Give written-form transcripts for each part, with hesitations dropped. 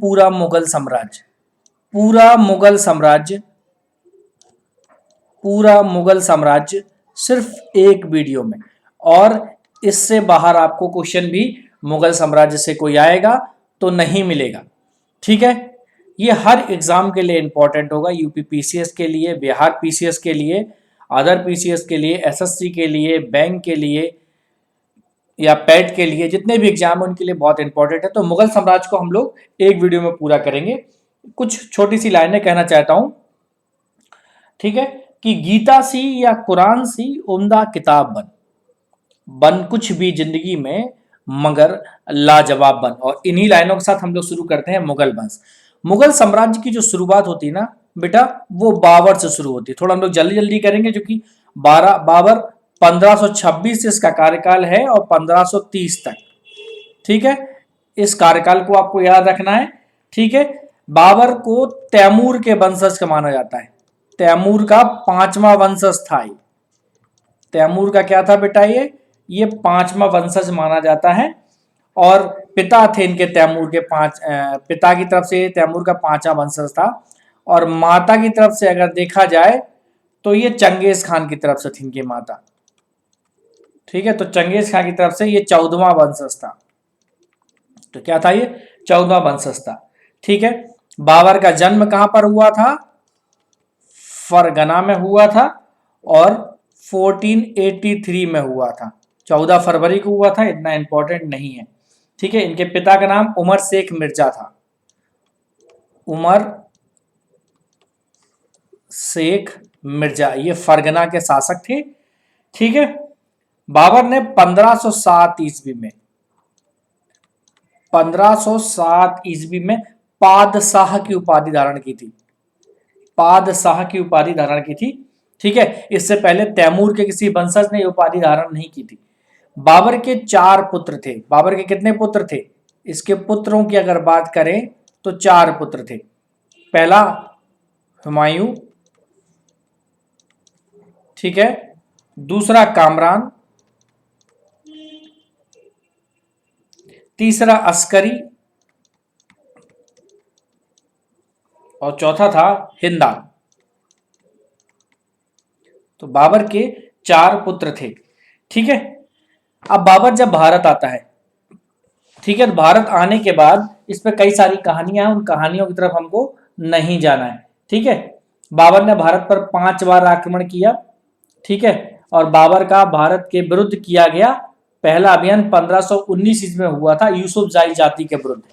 पूरा मुगल साम्राज्य, पूरा मुगल साम्राज्य, पूरा मुगल साम्राज्य सिर्फ एक वीडियो में। और इससे बाहर आपको क्वेश्चन भी मुगल साम्राज्य से कोई आएगा तो नहीं मिलेगा। ठीक है, ये हर एग्जाम के लिए इंपॉर्टेंट होगा, यूपी पीसीएस के लिए, बिहार पीसीएस के लिए, अदर पीसीएस के लिए, एसएससी के लिए, बैंक के लिए या पैट के लिए, जितने भी एग्जाम है उनके लिए बहुत इंपॉर्टेंट है। तो मुगल साम्राज्य को हम लोग एक वीडियो में पूरा करेंगे। कुछ छोटी सी लाइनें कहना चाहता हूं, ठीक है, कि गीता सी या कुरान सी उम्दा किताब बन, बन कुछ भी जिंदगी में मगर लाजवाब बन। और इन्हीं लाइनों के साथ हम लोग शुरू करते हैं मुगल वंश। मुगल साम्राज्य की जो शुरुआत होती है ना बेटा, वो बाबर से शुरू होती है। थोड़ा हम लोग जल्दी जल्दी करेंगे, जो कि बाबर 1526 से इसका कार्यकाल है और 1530 तक। ठीक है, इस कार्यकाल को आपको याद रखना है। ठीक है, बाबर को तैमूर के वंशज का माना जाता है, तैमूर का पांचवा वंशज था। तैमूर का क्या था बेटा, ये पांचवा वंशज माना जाता है। और पिता थे इनके तैमूर के पिता की तरफ से तैमूर का पांचवा वंशज था। और माता की तरफ से अगर देखा जाए तो ये चंगेज खान की तरफ से थी इनकी माता। ठीक है, तो चंगेज खान की तरफ से ये 14वां वंशज था। तो क्या था, ये 14वां वंशज था। ठीक है, बाबर का जन्म कहां पर हुआ था, फरगना में हुआ था और 1483 में हुआ था, 14 फरवरी को हुआ था, इतना इंपॉर्टेंट नहीं है। ठीक है, इनके पिता का नाम उमर शेख मिर्जा था, उमर शेख मिर्जा, ये फरगना के शासक थे। ठीक है, बाबर ने 1507 ईस्वी में 1507 ईस्वी में पादशाह की उपाधि धारण की थी, पादशाह की उपाधि धारण की थी। ठीक है, इससे पहले तैमूर के किसी वंशज ने यह उपाधि धारण नहीं की थी। बाबर के 4 पुत्र थे। बाबर के कितने पुत्र थे, इसके पुत्रों की अगर बात करें तो 4 पुत्र थे। पहला हुमायूं, ठीक है, दूसरा कामरान, तीसरा अस्करी और चौथा था हिंदा। तो बाबर के 4 पुत्र थे। ठीक है, अब बाबर जब भारत आता है, ठीक है, तो भारत आने के बाद इस पर कई सारी कहानियां हैं, उन कहानियों की तरफ हमको नहीं जाना है। ठीक है, बाबर ने भारत पर 5 बार आक्रमण किया। ठीक है, और बाबर का भारत के विरुद्ध किया गया पहला अभियान 1519 ईस्वी में हुआ था, यूसुफ जाई जाति के विरुद्ध।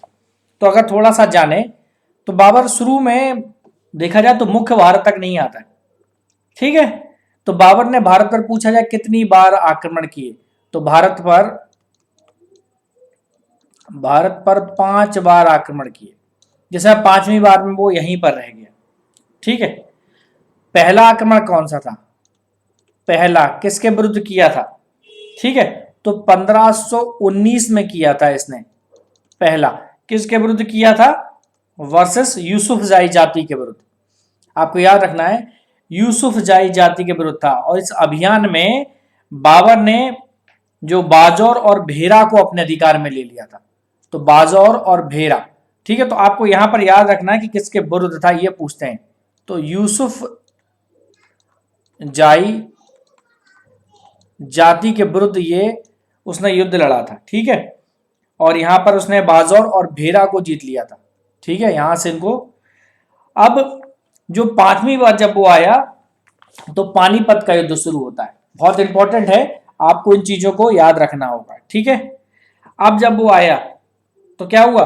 तो अगर थोड़ा सा जाने तो बाबर शुरू में देखा जाए तो मुख्य भारत तक नहीं आता है। ठीक है, तो बाबर ने भारत पर पूछा जाए कितनी बार आक्रमण किए, तो भारत पर 5 बार आक्रमण किए। जैसे 5वीं बार में वो यहीं पर रह गया। ठीक है, पहला आक्रमण कौन सा था, पहला किसके विरुद्ध किया था, ठीक है, तो 1519 में किया था इसने। पहला किसके विरुद्ध किया था, वर्सेस यूसुफ जाई जाति के विरुद्ध। आपको याद रखना है, यूसुफ जाई जाति के विरुद्ध था। और इस अभियान में बाबर ने जो बाजौर और भेरा को अपने अधिकार में ले लिया था। तो बाजौर और भेरा, ठीक है, तो आपको यहां पर याद रखना है कि किसके विरुद्ध था, ये पूछते हैं। तो यूसुफ जाई जाति के विरुद्ध ये उसने युद्ध लड़ा था। ठीक है, और यहां पर उसने बाजौर और भेरा को जीत लिया था। ठीक है, यहां से इनको, अब जो 5वीं बार जब वो आया तो पानीपत का युद्ध शुरू होता है। बहुत इंपॉर्टेंट है, आपको इन चीजों को याद रखना होगा। ठीक है, अब जब वो आया तो क्या हुआ,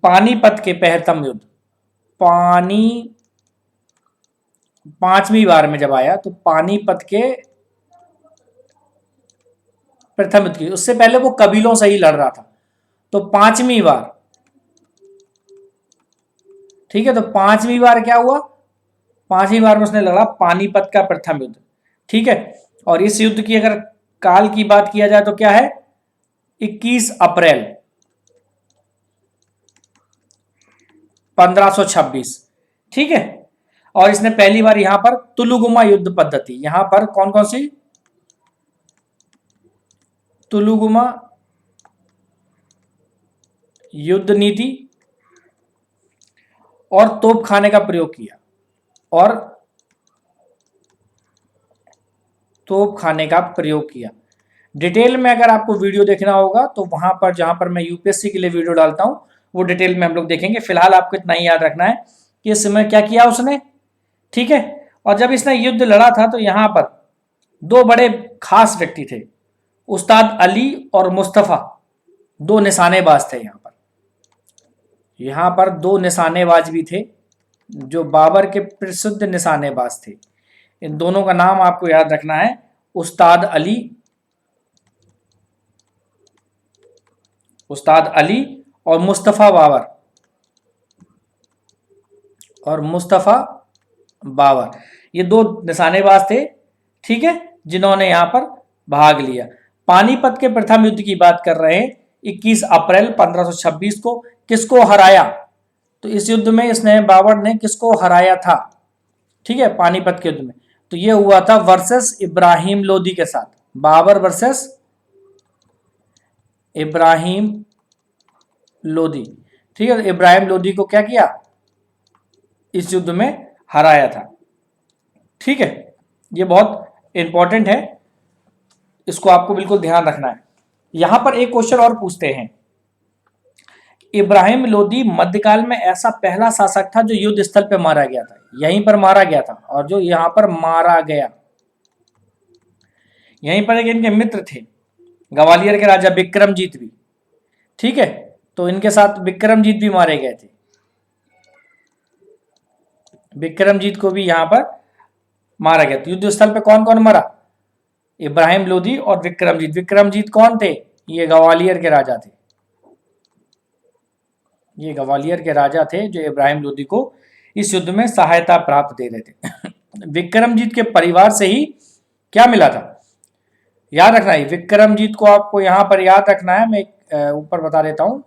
पानीपत के प्रथम युद्ध, 5वीं बार में जब आया तो पानीपत के प्रथम युद्ध की, उससे पहले वो कबीलों से ही लड़ रहा था। तो 5वीं बार, ठीक है, तो 5वीं बार क्या हुआ, 5वीं बार में उसने लड़ा पानीपत का प्रथम युद्ध। ठीक है, और इस युद्ध की अगर काल की बात किया जाए तो क्या है, 21 अप्रैल 1526। ठीक है, और इसने पहली बार यहां पर तुलुगुमा युद्ध पद्धति, यहां पर कौन कौन सी, तुलुगुमा युद्ध नीति, और तोप खाने का प्रयोग किया, और तोप खाने का प्रयोग किया। डिटेल में अगर आपको वीडियो देखना होगा तो वहां पर, जहां पर मैं यूपीएससी के लिए वीडियो डालता हूं, वो डिटेल में हम लोग देखेंगे। फिलहाल आपको इतना ही याद रखना है कि इस समय क्या किया उसने, ठीक है। और जब इसने युद्ध लड़ा था तो यहां पर दो बड़े खास व्यक्ति थे, उस्ताद अली और मुस्तफा, दो निशानेबाज थे। यहां पर दो निशानेबाज भी थे जो बाबर के प्रसिद्ध निशानेबाज थे। इन दोनों का नाम आपको याद रखना है, उस्ताद अली, उस्ताद अली और मुस्तफा बाबर, और मुस्तफा बाबर, ये दो निशानेबाज थे, ठीक है, जिन्होंने यहां पर भाग लिया। पानीपत के प्रथम युद्ध की बात कर रहे हैं, 21 अप्रैल 1526 को। किसको हराया, तो इस युद्ध में इसने, बाबर ने किसको हराया था, ठीक है, पानीपत के युद्ध में। तो ये हुआ था वर्सेस इब्राहिम लोदी के साथ, बाबर वर्सेस इब्राहिम लोदी, ठीक है। इब्राहिम लोदी को क्या किया, इस युद्ध में हराया था, ठीक है। ये बहुत इंपॉर्टेंट है, इसको आपको बिल्कुल ध्यान रखना है। यहां पर एक क्वेश्चन और पूछते हैं, इब्राहिम लोदी मध्यकाल में ऐसा पहला शासक था जो युद्ध स्थल पर मारा गया था, यहीं पर मारा गया था, और जो यहां पर मारा गया, यहीं पर एक इनके मित्र थे, ग्वालियर के राजा विक्रमजीत भी, ठीक है। तो इनके साथ विक्रमजीत भी मारे गए थे, विक्रमजीत को भी यहां पर मारा गया। तो युद्ध स्थल पे कौन कौन मरा, इब्राहिम लोदी और विक्रमजीत। विक्रमजीत कौन थे, ये ग्वालियर के राजा थे, ये ग्वालियर के राजा थे जो इब्राहिम लोदी को इस युद्ध में सहायता प्राप्त दे रहे थे। विक्रमजीत के परिवार से ही क्या मिला था, याद रखना है, विक्रमजीत को आपको यहां पर याद रखना है। मैं ऊपर बता देता हूं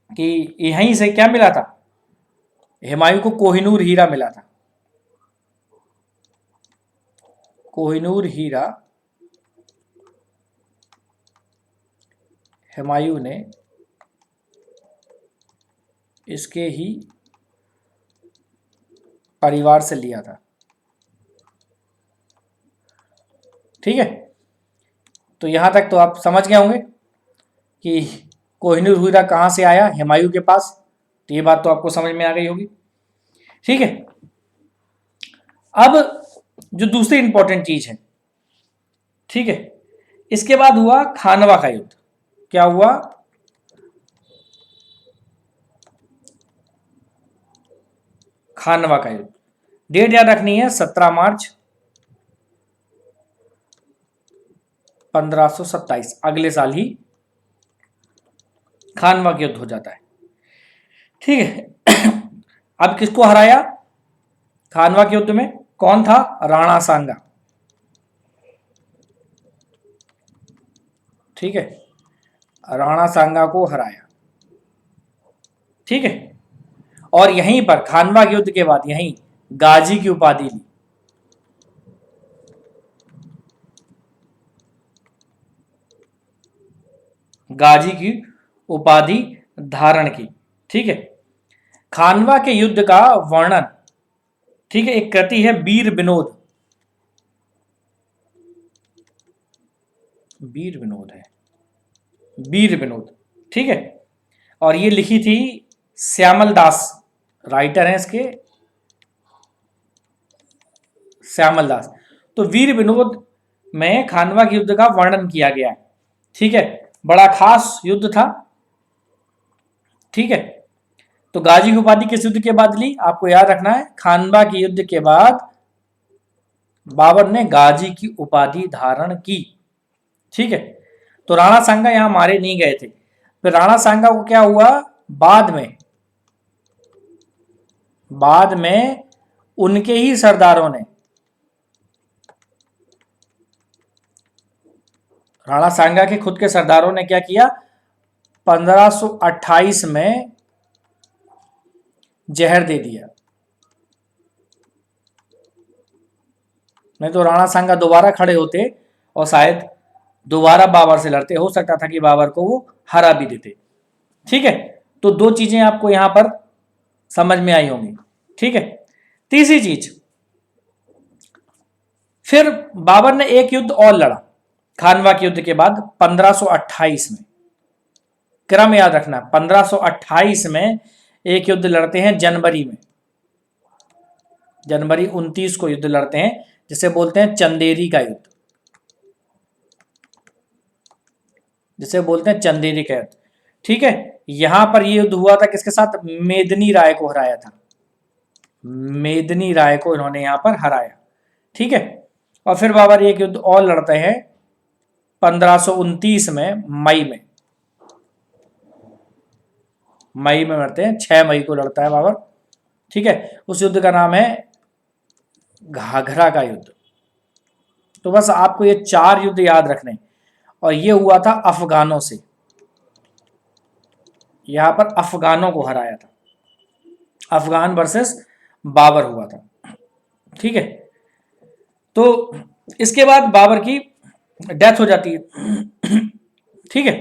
कि यहीं से क्या मिला था, हुमायूं को कोहिनूर हीरा मिला था, कोहिनूर हीरा हुमायूं ने इसके ही परिवार से लिया था, ठीक है। तो यहां तक तो आप समझ गए होंगे कि कोहिनूर हीरा कहां से आया, हुमायूं के पास। तो ये बात तो आपको समझ में आ गई होगी, ठीक है। अब जो दूसरी इंपॉर्टेंट चीज है, ठीक है, इसके बाद हुआ खानवा का युद्ध। क्या हुआ, खानवा का युद्ध। डेट याद रखनी है, 17 मार्च 1527, अगले साल ही खानवा का युद्ध हो जाता है, ठीक है। अब किसको हराया खानवा के युद्ध में, कौन था, राणा सांगा, ठीक है, राणा सांगा को हराया, ठीक है। और यहीं पर खानवा के युद्ध के बाद यहीं गाजी की उपाधि ली, गाजी की उपाधि धारण की, ठीक है। खानवा के युद्ध का वर्णन, ठीक है, एक कृति है वीर विनोद, वीर विनोद है, वीर विनोद, ठीक है। और ये लिखी थी श्यामल दास, राइटर हैं इसके श्यामल दास। तो वीर विनोद में खानवा के युद्ध का वर्णन किया गया है, ठीक है। बड़ा खास युद्ध था, ठीक है। तो गाजी की उपाधि किस युद्ध के बाद ली, आपको याद रखना है, खानवा के युद्ध के बाद बाबर ने गाजी की उपाधि धारण की, ठीक है। तो राणा सांगा यहां मारे नहीं गए थे। फिर राणा सांगा को क्या हुआ, बाद में उनके ही सरदारों ने, राणा सांगा के खुद के सरदारों ने क्या किया, 1528 में जहर दे दिया। नहीं तो राणा सांगा दोबारा खड़े होते और शायद दोबारा बाबर से लड़ते, हो सकता था कि बाबर को वो हरा भी देते, ठीक है। तो दो चीजें आपको यहां पर समझ में आई होंगी। ठीक है। तीसरी चीज, फिर बाबर ने एक युद्ध और लड़ा खानवा के युद्ध के बाद 1528 में। क्रम याद रखना, 1528 में एक युद्ध लड़ते हैं जनवरी में, जनवरी 29 को युद्ध लड़ते हैं, जिसे बोलते हैं चंदेरी का युद्ध, जिसे बोलते हैं चंदेरी का युद्ध। ठीक है। यहां पर यह युद्ध हुआ था किसके साथ? मेदिनी राय को हराया था, मेदिनी राय को इन्होंने यहां पर हराया। ठीक है। और फिर बाबर एक युद्ध और लड़ते हैं 1529 में, मई में लड़ते हैं, 6 मई को लड़ता है बाबर। ठीक है। उस युद्ध का नाम है घाघरा का युद्ध। तो बस आपको ये 4 युद्ध याद रखने, और ये हुआ था अफगानों से, यहां पर अफगानों को हराया था, अफगान वर्सेस बाबर हुआ था। ठीक है। तो इसके बाद बाबर की डेथ हो जाती है। ठीक है।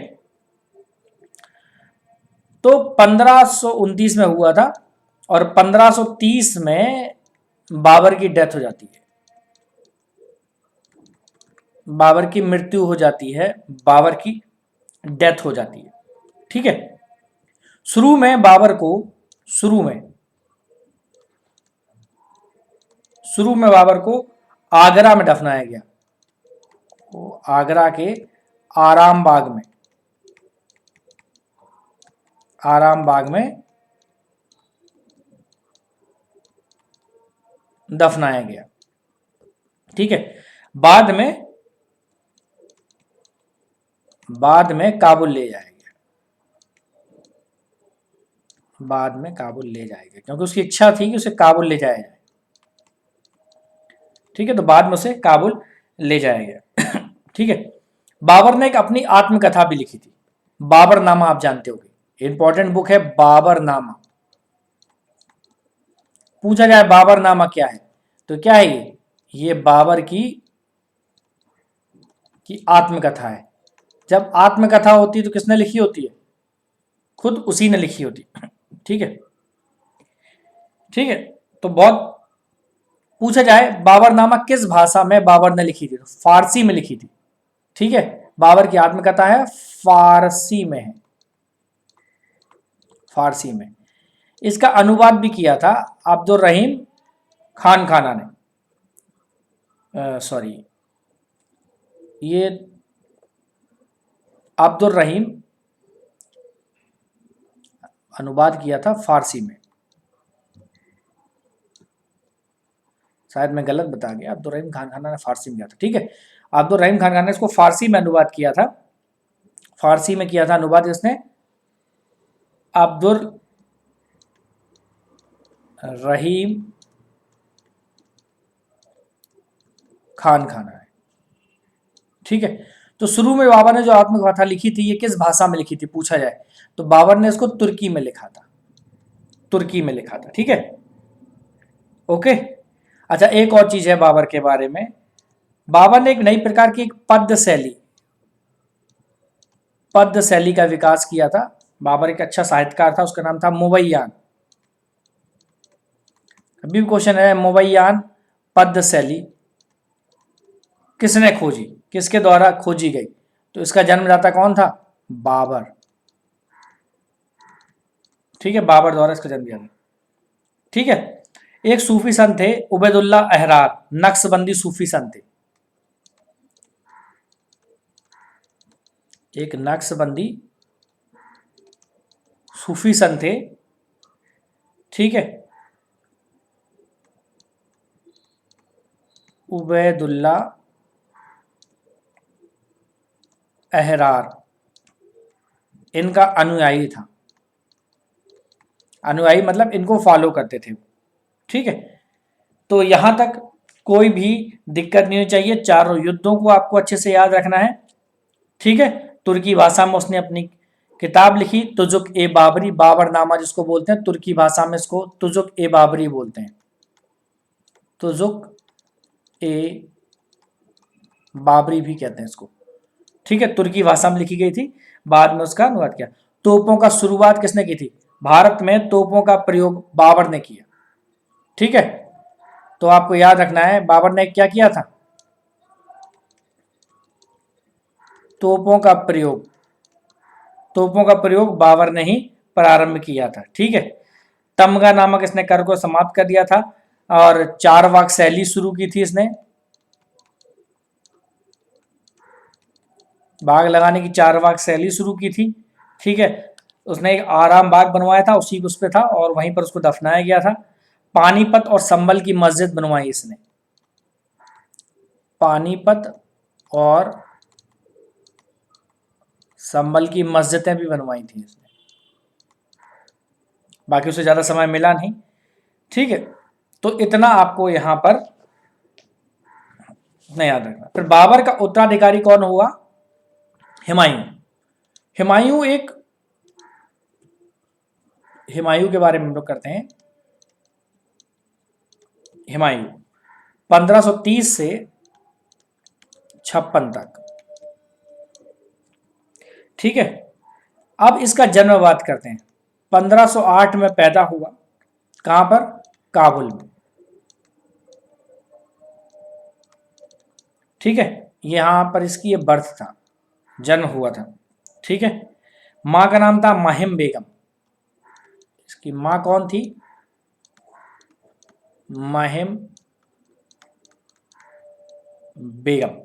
तो 1529 में हुआ था, और 1530 में बाबर की डेथ हो जाती है, बाबर की मृत्यु हो जाती है, बाबर की डेथ हो जाती है। ठीक है। शुरू में बाबर को, शुरू में बाबर को आगरा में दफनाया गया, वो आगरा के आराम बाग में, आराम बाग में दफनाया गया। ठीक है। बाद में काबुल ले जाया गया, बाद में काबुल ले जाया गया, क्योंकि उसकी इच्छा थी कि उसे काबुल ले जाया जाए। ठीक है। तो बाद में उसे काबुल ले जाया गया। ठीक है। बाबर ने एक अपनी आत्मकथा भी लिखी थी, बाबरनामा, आप जानते होंगे, इंपॉर्टेंट बुक है बाबरनामा। पूछा जाए बाबरनामा क्या है, तो क्या है ये बाबर की आत्मकथा है। जब आत्मकथा होती है तो किसने लिखी होती है? खुद उसी ने लिखी होती है। ठीक है। ठीक है। तो बहुत पूछा जाए बाबरनामा किस भाषा में बाबर ने लिखी थी, तो फारसी में लिखी थी। ठीक है। बाबर की आत्मकथा है, फारसी में है, फारसी में। इसका अनुवाद भी किया था अब्दुल रहीम खान खाना ने, सॉरी, ये अब्दुल रहीम अनुवाद किया था फारसी में, शायद मैं गलत बता गया, अब्दुल रहीम खान खाना ने फारसी में किया था। ठीक है। अब्दुल रहीम खान खाना ने इसको फारसी में अनुवाद किया था, फारसी में किया था अनुवाद इसने अब्दुल रहीम खान खाना है। ठीक है। तो शुरू में बाबर ने जो आत्मकथा लिखी थी, ये किस भाषा में लिखी थी पूछा जाए, तो बाबर ने इसको तुर्की में लिखा था, तुर्की में लिखा था। ठीक है। ओके। अच्छा, एक और चीज है बाबर के बारे में, बाबर ने एक नई प्रकार की एक पद्य शैली का विकास किया था। बाबर एक अच्छा साहित्यकार था, उसका नाम था मुवैयान। अभी भी क्वेश्चन है, मुवैयान पद्य शैली किसने खोजी, किसके द्वारा खोजी गई, तो इसका जन्मदाता कौन था? बाबर। ठीक है। बाबर द्वारा इसका जन्म दिया था। ठीक है। एक सूफी संत थे उबैदुल्ला अहरार, नक्शबंदी सूफी संत थे, एक नक्शबंदी सूफी संत थे। ठीक है। उबैदुल्ला अहरार इनका अनुयायी था, अनुयायी मतलब इनको फॉलो करते थे। ठीक है। तो यहां तक कोई भी दिक्कत नहीं होनी चाहिए, चारों युद्धों को आपको अच्छे से याद रखना है। ठीक है। तुर्की भाषा में उसने अपनी किताब लिखी, तुजुक ए बाबरी, बाबरनामा जिसको बोलते हैं, तुर्की भाषा में इसको तुजुक ए बाबरी बोलते हैं, तुजुक ए बाबरी भी कहते हैं इसको। ठीक है। तुर्की भाषा में लिखी गई थी, बाद में उसका अनुवाद किया। तोपों का शुरुआत किसने की थी? भारत में तोपों का प्रयोग बाबर ने किया। ठीक है, तो आपको याद रखना है बाबर ने क्या किया था, तोपों का प्रयोग, तोपों का प्रयोग बाबर ने ही प्रारंभ किया था। ठीक है, तमगा नामक इसने कर को समाप्त कर दिया था और चारवाक शैली शुरू की थी इसने, बाग लगाने की चारवाक शैली शुरू की थी। ठीक है, उसने एक आराम बाग बनवाया था, उसी उस पे था और वहीं पर उसको दफनाया गया था। पानीपत और संभल की मस्जिद बनवाई इसने, पानीपत और संभल की मस्जिदें भी बनवाई थी इसने, बाकी उसे ज्यादा समय मिला नहीं। ठीक है, तो इतना आपको यहां पर नहीं याद रखना। फिर बाबर का उत्तराधिकारी कौन हुआ, हुमायूं। हुमायूं एक, हुमायूं के बारे में हम लोग करते हैं। हुमायूं 1530 से 56 तक। ठीक है, अब इसका जन्म बात करते हैं। 1508 में पैदा हुआ, कहां पर, काबुल में। ठीक है, यहां पर इसकी ये बर्थ था, जन्म हुआ था। ठीक है, मां का नाम था माहिम बेगम, इसकी मां कौन थी, माहिम बेगम।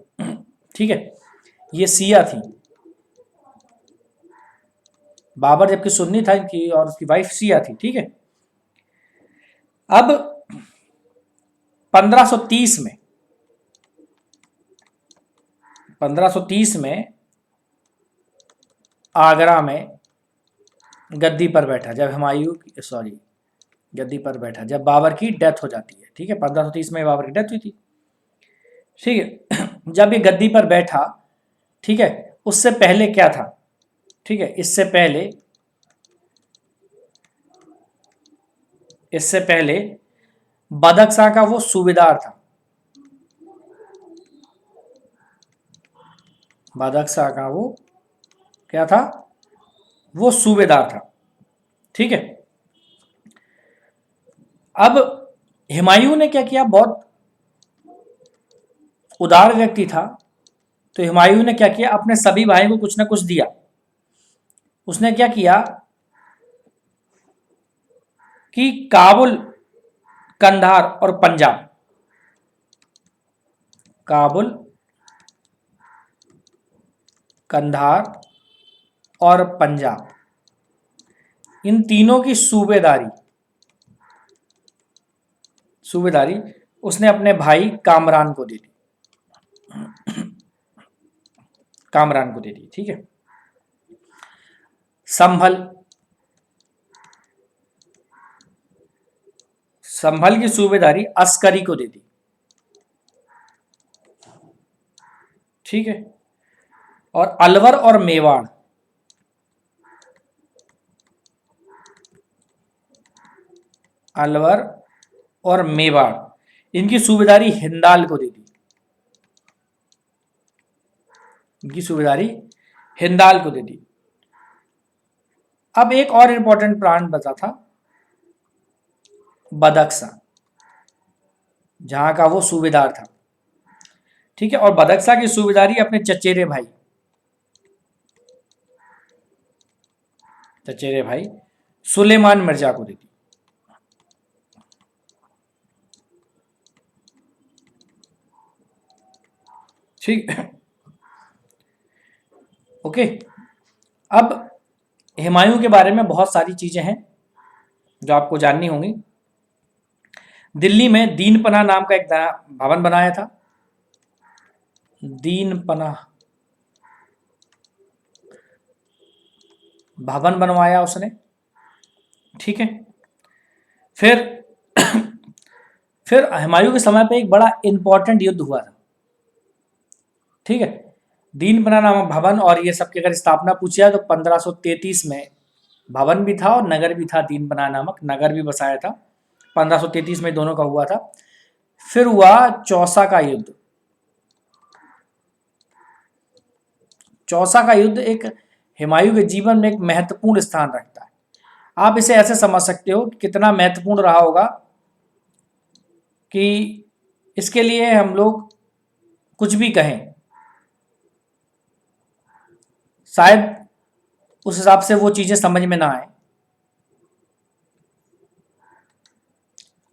ठीक है, ये सिया थी, बाबर जबकि सुन्नी था इनकी और उसकी वाइफ सिया थी। ठीक है, अब 1530 में, 1530 में आगरा में गद्दी पर बैठा, जब हुमायूं, सॉरी, गद्दी पर बैठा जब बाबर की डेथ हो जाती है। ठीक है, 1530 में बाबर की डेथ हुई थी। ठीक है, जब ये गद्दी पर बैठा, ठीक है, उससे पहले क्या था, ठीक है, इससे पहले बदख्शां का वो सूबेदार था, बदख्शां का वो क्या था, वो सूबेदार था। ठीक है, अब हुमायूं ने क्या किया, बहुत उदार व्यक्ति था, तो हुमायूं ने क्या किया, अपने सभी भाइयों को कुछ ना कुछ दिया। उसने क्या किया कि काबुल, कंधार और पंजाब, काबुल, कंधार और पंजाब, इन तीनों की सूबेदारी, सूबेदारी उसने अपने भाई कामरान को दे दी, कामरान को दे दी। ठीक है, संभल, संभल की सूबेदारी अस्करी को दे दी। ठीक है, और अलवर और मेवाड़, अलवर और मेवाड़, इनकी सूबेदारी हिंदाल को दे दी, इनकी सूबेदारी हिंदाल को दे दी। अब एक और इंपॉर्टेंट प्लांट बचा था, बदख्शां, जहां का वो सूबेदार था। ठीक है, और बदख्शां की सूबेदारी अपने चचेरे भाई, चचेरे भाई सुलेमान मिर्जा को दी थी। ठीक, ओके। अब हुमायूं के बारे में बहुत सारी चीजें हैं जो आपको जाननी होंगी। दिल्ली में दीन पनाह नाम का एक भवन बनाया था, दीन पनाह भवन बनवाया उसने। ठीक है, फिर फिर हुमायूं के समय पे एक बड़ा इंपॉर्टेंट युद्ध हुआ था। ठीक है, दीन पनाह नामक भवन और ये सबकी अगर स्थापना पूछी जाए तो 1533 में भवन भी था और नगर भी था, दीन पनाह नामक नगर भी बसाया था। 1533 में दोनों का हुआ था। फिर हुआ चौसा का युद्ध। चौसा का युद्ध एक हुमायूं के जीवन में एक महत्वपूर्ण स्थान रखता है। आप इसे ऐसे समझ सकते हो कि कितना महत्वपूर्ण रहा होगा कि इसके लिए हम लोग कुछ भी कहें, शायद उस हिसाब से वो चीजें समझ में ना आए।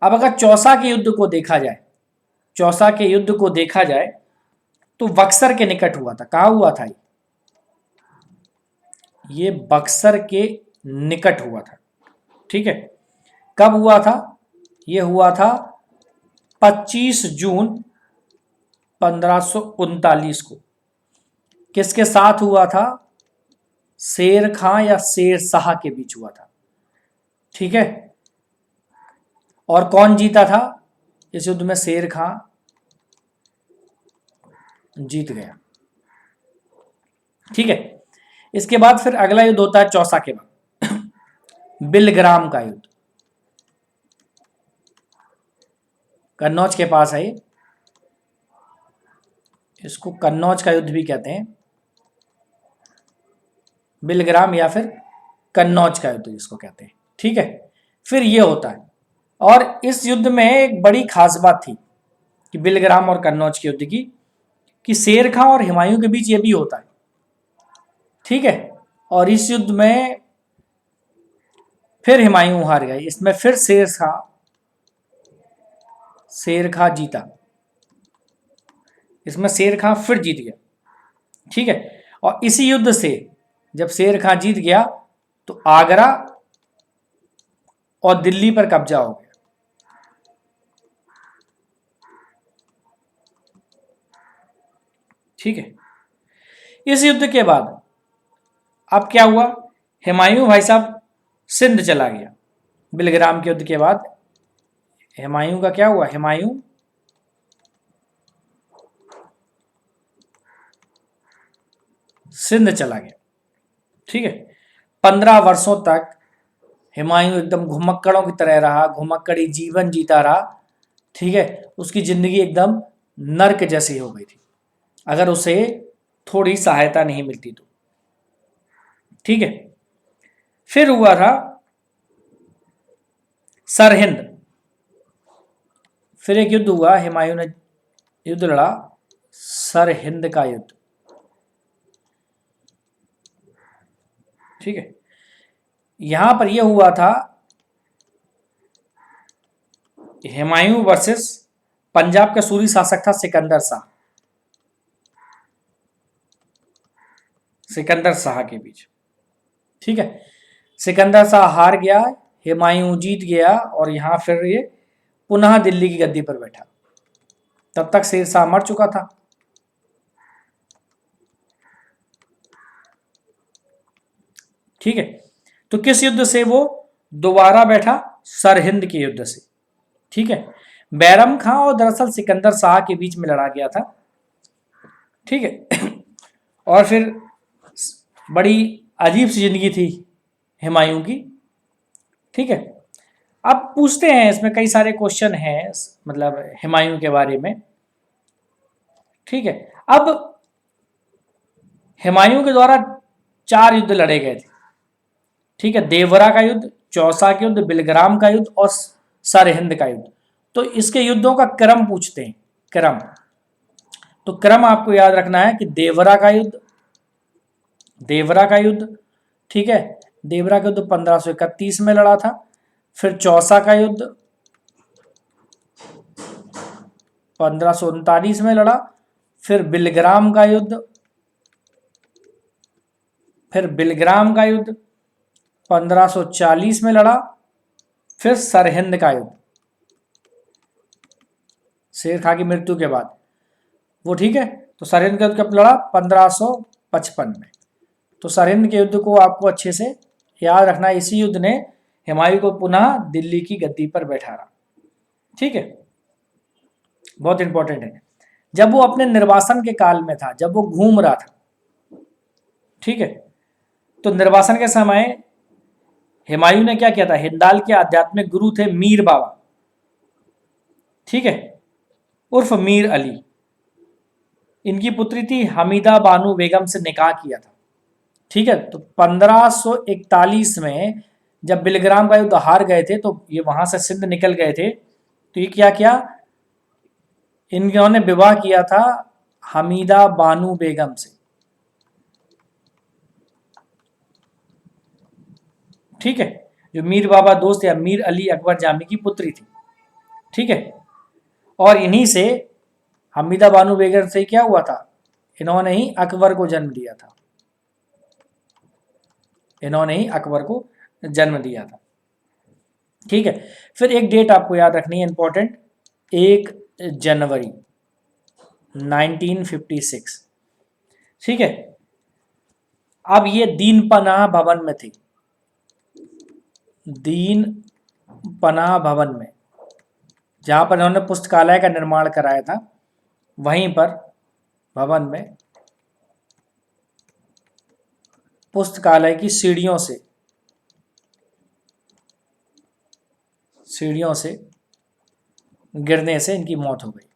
अब अगर चौसा के युद्ध को देखा जाए, चौसा के युद्ध को देखा जाए तो बक्सर के निकट हुआ था। कहां हुआ था ये बक्सर के निकट हुआ था। ठीक है, कब हुआ था? ये हुआ था 25 जून 1539 को। किसके साथ हुआ था? शेर खां या शेर शाह के बीच हुआ था। ठीक है, और कौन जीता था इस युद्ध में? शेर खां जीत गया। ठीक है, इसके बाद फिर अगला युद्ध होता है चौसा के बाद बिलग्राम का युद्ध। कन्नौज के पास है, इसको कन्नौज का युद्ध भी कहते हैं, बिलग्राम या फिर कन्नौज का युद्ध जिसको कहते हैं। ठीक है, फिर ये होता है, और इस युद्ध में एक बड़ी खास बात थी कि बिलग्राम और कन्नौज के युद्ध की, कि शेर खां और हुमायूं के बीच ये भी होता है। ठीक है, और इस युद्ध में फिर हुमायूं हार गए, इसमें फिर शेर खां जीता, इसमें शेर खां फिर जीत गया। ठीक है, और इसी युद्ध से जब शेर खां जीत गया तो आगरा और दिल्ली पर कब्जा हो गया। ठीक है, इस युद्ध के बाद अब क्या हुआ? हुमायूं भाई साहब सिंध चला गया। बिलग्राम के युद्ध के बाद हुमायूं का क्या हुआ? हुमायूं सिंध चला गया। ठीक है, 15 वर्षों तक हुमायूं एकदम घुमक्कड़ों की तरह रहा, घुमक्कड़ी जीवन जीता रहा। ठीक है, उसकी जिंदगी एकदम नर्क जैसी हो गई थी अगर उसे थोड़ी सहायता नहीं मिलती तो। ठीक है, फिर हुआ था सरहिंद। फिर एक युद्ध हुआ, हुमायूं ने युद्ध लड़ा, सरहिंद का युद्ध। ठीक है, यहां पर यह हुआ था हुमायूं वर्सेस पंजाब का सूरी शासक था सिकंदर शाह, सिकंदर शाह के बीच। ठीक है, सिकंदर शाह हार गया, हुमायूं जीत गया, और यहां फिर ये पुनः दिल्ली की गद्दी पर बैठा। तब तक शेर शाह मर चुका था। ठीक है, तो किस युद्ध से वो दोबारा बैठा? सरहिंद के युद्ध से। ठीक है, बैरम खां और दरअसल सिकंदर शाह के बीच में लड़ा गया था। ठीक है, और फिर बड़ी अजीब सी जिंदगी थी हुमायूं की। ठीक है, अब पूछते हैं, इसमें कई सारे क्वेश्चन हैं मतलब हुमायूं के बारे में। ठीक है, अब हुमायूं के द्वारा 4 युद्ध लड़े गए थे। ठीक है, देवरा का युद्ध, चौसा का युद्ध, बिलग्राम का युद्ध और सरहिंद का युद्ध। तो इसके युद्धों का क्रम पूछते हैं, क्रम। तो क्रम आपको याद रखना है कि देवरा का युद्ध, देवरा का युद्ध, ठीक है, देवरा का युद्ध 1531 में लड़ा था। फिर चौसा का युद्ध 1539 में लड़ा। फिर बिलग्राम का युद्ध, फिर बिलग्राम का युद्ध 1540 में लड़ा। फिर सरहिंद का युद्ध शेर खां की मृत्यु के बाद वो। ठीक है, तो सरहिंद का युद्ध कब लड़ा? 1555 में। तो सरहिंद के युद्ध को आपको अच्छे से याद रखना है। इसी युद्ध ने हुमायूं को पुनः दिल्ली की गद्दी पर बैठाया। ठीक है, बहुत इंपॉर्टेंट है। जब वो अपने निर्वासन के काल में था, जब वो घूम रहा था, ठीक है, तो निर्वासन के समय हुमायूं ने क्या किया था? हिंदाल के आध्यात्मिक गुरु थे मीर बाबा, ठीक है, उर्फ मीर अली, इनकी पुत्री थी हमीदा बानू बेगम से निकाह किया था। ठीक है, तो 1541 में जब बिलग्राम का युद्ध हार गए थे तो ये वहां से सिंध निकल गए थे, तो ये क्या किया, इन्होंने विवाह किया था हमीदा बानू बेगम से। ठीक है, जो मीर बाबा दोस्त या मीर अली अकबर जामी की पुत्री थी। ठीक है, और इन्हीं से, हमीदा बानू बेगम से क्या हुआ था, इन्होंने ही अकबर को जन्म दिया था। इन्होंने ही अकबर को जन्म दिया था। ठीक है, फिर एक डेट आपको याद रखनी है इंपॉर्टेंट, 1 जनवरी 1956। ठीक है, अब ये दीन पनाह भवन में थी, दीन पनाह भवन में, जहां पर इन्होंने पुस्तकालय का निर्माण कराया था, वहीं पर भवन में पुस्तकालय की सीढ़ियों से गिरने से इनकी मौत हो गई।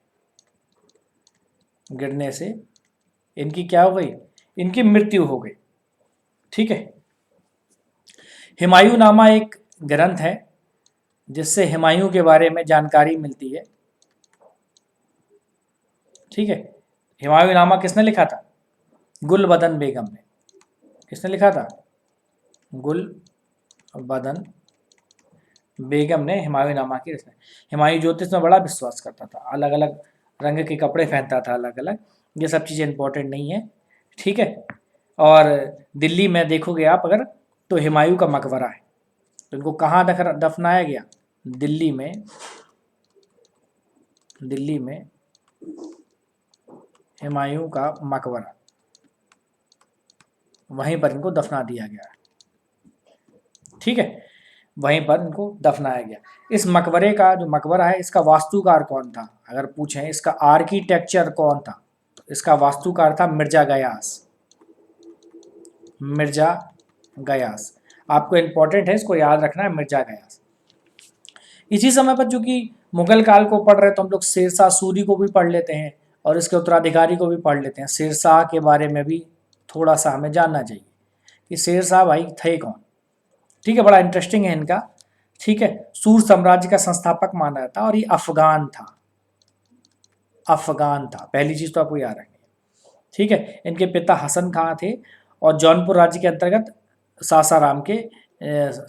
गिरने से इनकी क्या हो गई, इनकी मृत्यु हो गई। ठीक है, हुमायूं नामा एक ग्रंथ है जिससे हुमायूं के बारे में जानकारी मिलती है। ठीक है, हुमायूं नामा किसने लिखा था, गुलबदन बेगम ने। किसने लिखा था, गुलबदन बेगम ने हुमायूं नामा की रचना। हुमायूं ज्योतिष में बड़ा विश्वास करता था, अलग अलग रंग के कपड़े पहनता था, अलग अलग, ये सब चीज़ें इंपॉर्टेंट नहीं है। ठीक है, और दिल्ली में देखोगे आप अगर, तो हुमायूं का मकबरा है, तो इनको कहाँ दफनाया गया, दिल्ली में, दिल्ली में हुमायूं का मकबरा, वहीं पर इनको दफना दिया गया है। ठीक है, वहीं पर इनको दफनाया गया। इस मकबरे का जो मकबरा है, इसका वास्तुकार कौन था, अगर पूछें इसका आर्किटेक्चर कौन था, तो इसका वास्तुकार था मिर्जा गयास। मिर्जा गयास, आपको इंपॉर्टेंट है, इसको याद रखना है, मिर्जा गयास। इसी समय पर चूंकि मुगल काल को पढ़ रहे तो हम लोग शेरशाह सूरी को भी पढ़ लेते हैं और इसके उत्तराधिकारी को भी पढ़ लेते हैं। शेरशाह के बारे में भी थोड़ा सा हमें जानना चाहिए कि शेरशाह भाई थे कौन। ठीक है, बड़ा इंटरेस्टिंग है इनका। ठीक है, सूर साम्राज्य का संस्थापक माना जाता है और ये अफगान था। अफगान था, पहली चीज तो आपको याद रखनी है। ठीक है, इनके पिता हसन खां थे और जौनपुर राज्य के अंतर्गत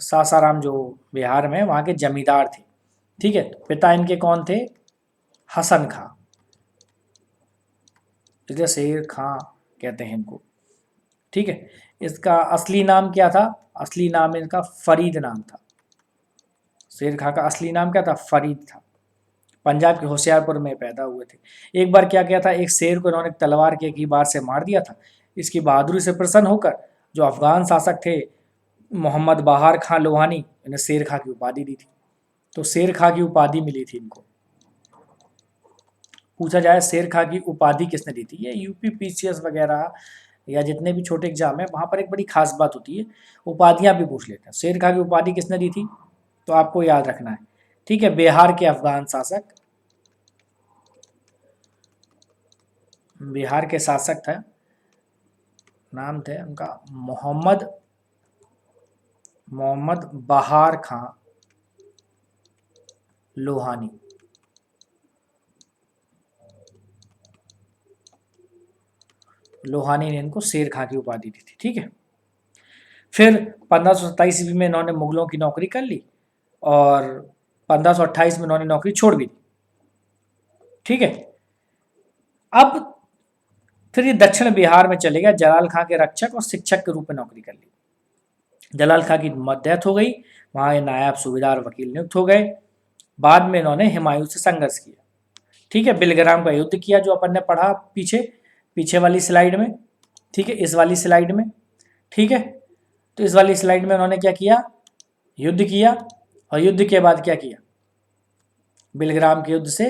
सासाराम जो बिहार में, वहाँ के जमींदार थे। ठीक है, पिता इनके कौन थे, हसन खां, इसलिए शेर खां कहते हैं इनको। ठीक है, इसका असली नाम क्या था, असली नाम इनका फरीद नाम था। शेर खां का असली नाम क्या था, फरीद था। पंजाब के होशियारपुर में पैदा हुए थे। एक बार क्या किया था, एक शेर को इन्होंने तलवार के एक बार से मार दिया था। इसकी बहादुरी से प्रसन्न होकर जो अफगान शासक थे मोहम्मद बहार खां लोहानी, इन्हें शेर खां की उपाधि दी थी। तो शेर खां की उपाधि मिली थी इनको। पूछा जाए शेर खां की उपाधि किसने दी थी, ये यूपी पीसीएस वगैरह या जितने भी छोटे एग्जाम है वहां पर एक बड़ी खास बात होती है, उपाधियां भी पूछ लेते हैं। शेर खां की उपाधि किसने दी थी, तो आपको याद रखना है। ठीक है, बिहार के अफगान शासक, बिहार के शासक थे, नाम थे उनका मोहम्मद बहार खां लोहानी। लोहानी ने इनको शेर खां की उपाधि दी थी। ठीक है, फिर 1527 ईस्वी में इन्होंने मुगलों की नौकरी कर ली और 1528 में इन्होंने नौकरी छोड़ भी दी। ठीक है, अब फिर ये दक्षिण बिहार में चले गए, जलाल खां के रक्षक और शिक्षक के रूप में नौकरी कर ली। जलाल खां की डेथ हो गई, वहां नायब सूबेदार वकील नियुक्त हो गए। बाद में इन्होंने हुमायूं से संघर्ष किया। ठीक है, बिलग्राम का युद्ध किया जो अपन ने पढ़ा पीछे पीछे वाली स्लाइड में। ठीक है, इस वाली स्लाइड में। ठीक है, तो इस वाली स्लाइड में उन्होंने क्या किया, युद्ध किया, और युद्ध के बाद क्या किया, बिलग्राम के युद्ध से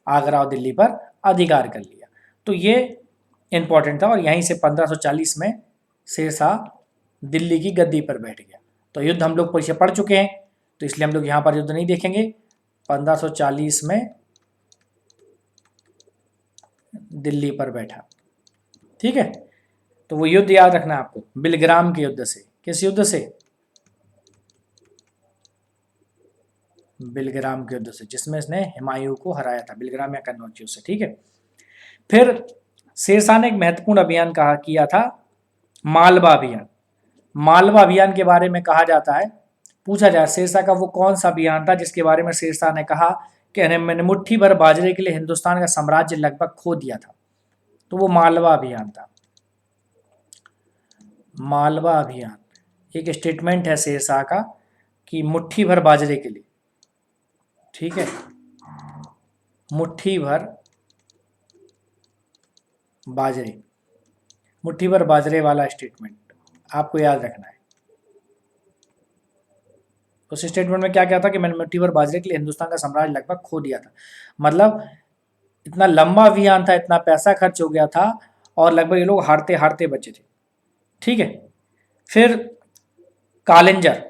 आगरा और दिल्ली पर अधिकार कर लिया। तो ये इंपॉर्टेंट था, और यहीं से 1540 में शेरशाह दिल्ली की गद्दी पर बैठ गया। तो युद्ध हम लोग पीछे पढ़ चुके हैं, तो इसलिए हम लोग यहाँ पर युद्ध नहीं देखेंगे। 1540 में दिल्ली पर बैठा। ठीक है, तो वो युद्ध याद रखना है आपको, बिलग्राम के युद्ध से। किस युद्ध से, बिलग्राम के युद्ध से, जिसमें इसने हुमायूं को हराया था, बिलग्राम या कन्नौज युद्ध से। ठीक है। फिर शेरशाह ने एक महत्वपूर्ण अभियान कहा किया था, मालवा अभियान। मालवा अभियान के बारे में कहा जाता है, पूछा जाए शेरशाह का वो कौन सा अभियान था जिसके बारे में शेरशाह ने कहा कि मैंने मुट्ठी भर बाजरे के लिए हिंदुस्तान का साम्राज्य लगभग खो दिया था, तो वो मालवा अभियान था। मालवा अभियान एक स्टेटमेंट है शेरशाह का कि मुट्ठी भर बाजरे के लिए, ठीक है, मुट्ठी भर बाजरे, मुट्ठी भर बाजरे वाला स्टेटमेंट आपको याद रखना है। उस स्टेटमेंट में क्या क्या था कि मैंने मुट्ठी भर बाजरे के लिए हिंदुस्तान का साम्राज्य लगभग खो दिया था। मतलब इतना लंबा अभियान था, इतना पैसा खर्च हो गया था और लगभग ये लोग हारते हारते बचे थे। ठीक है। फिर कालिंजर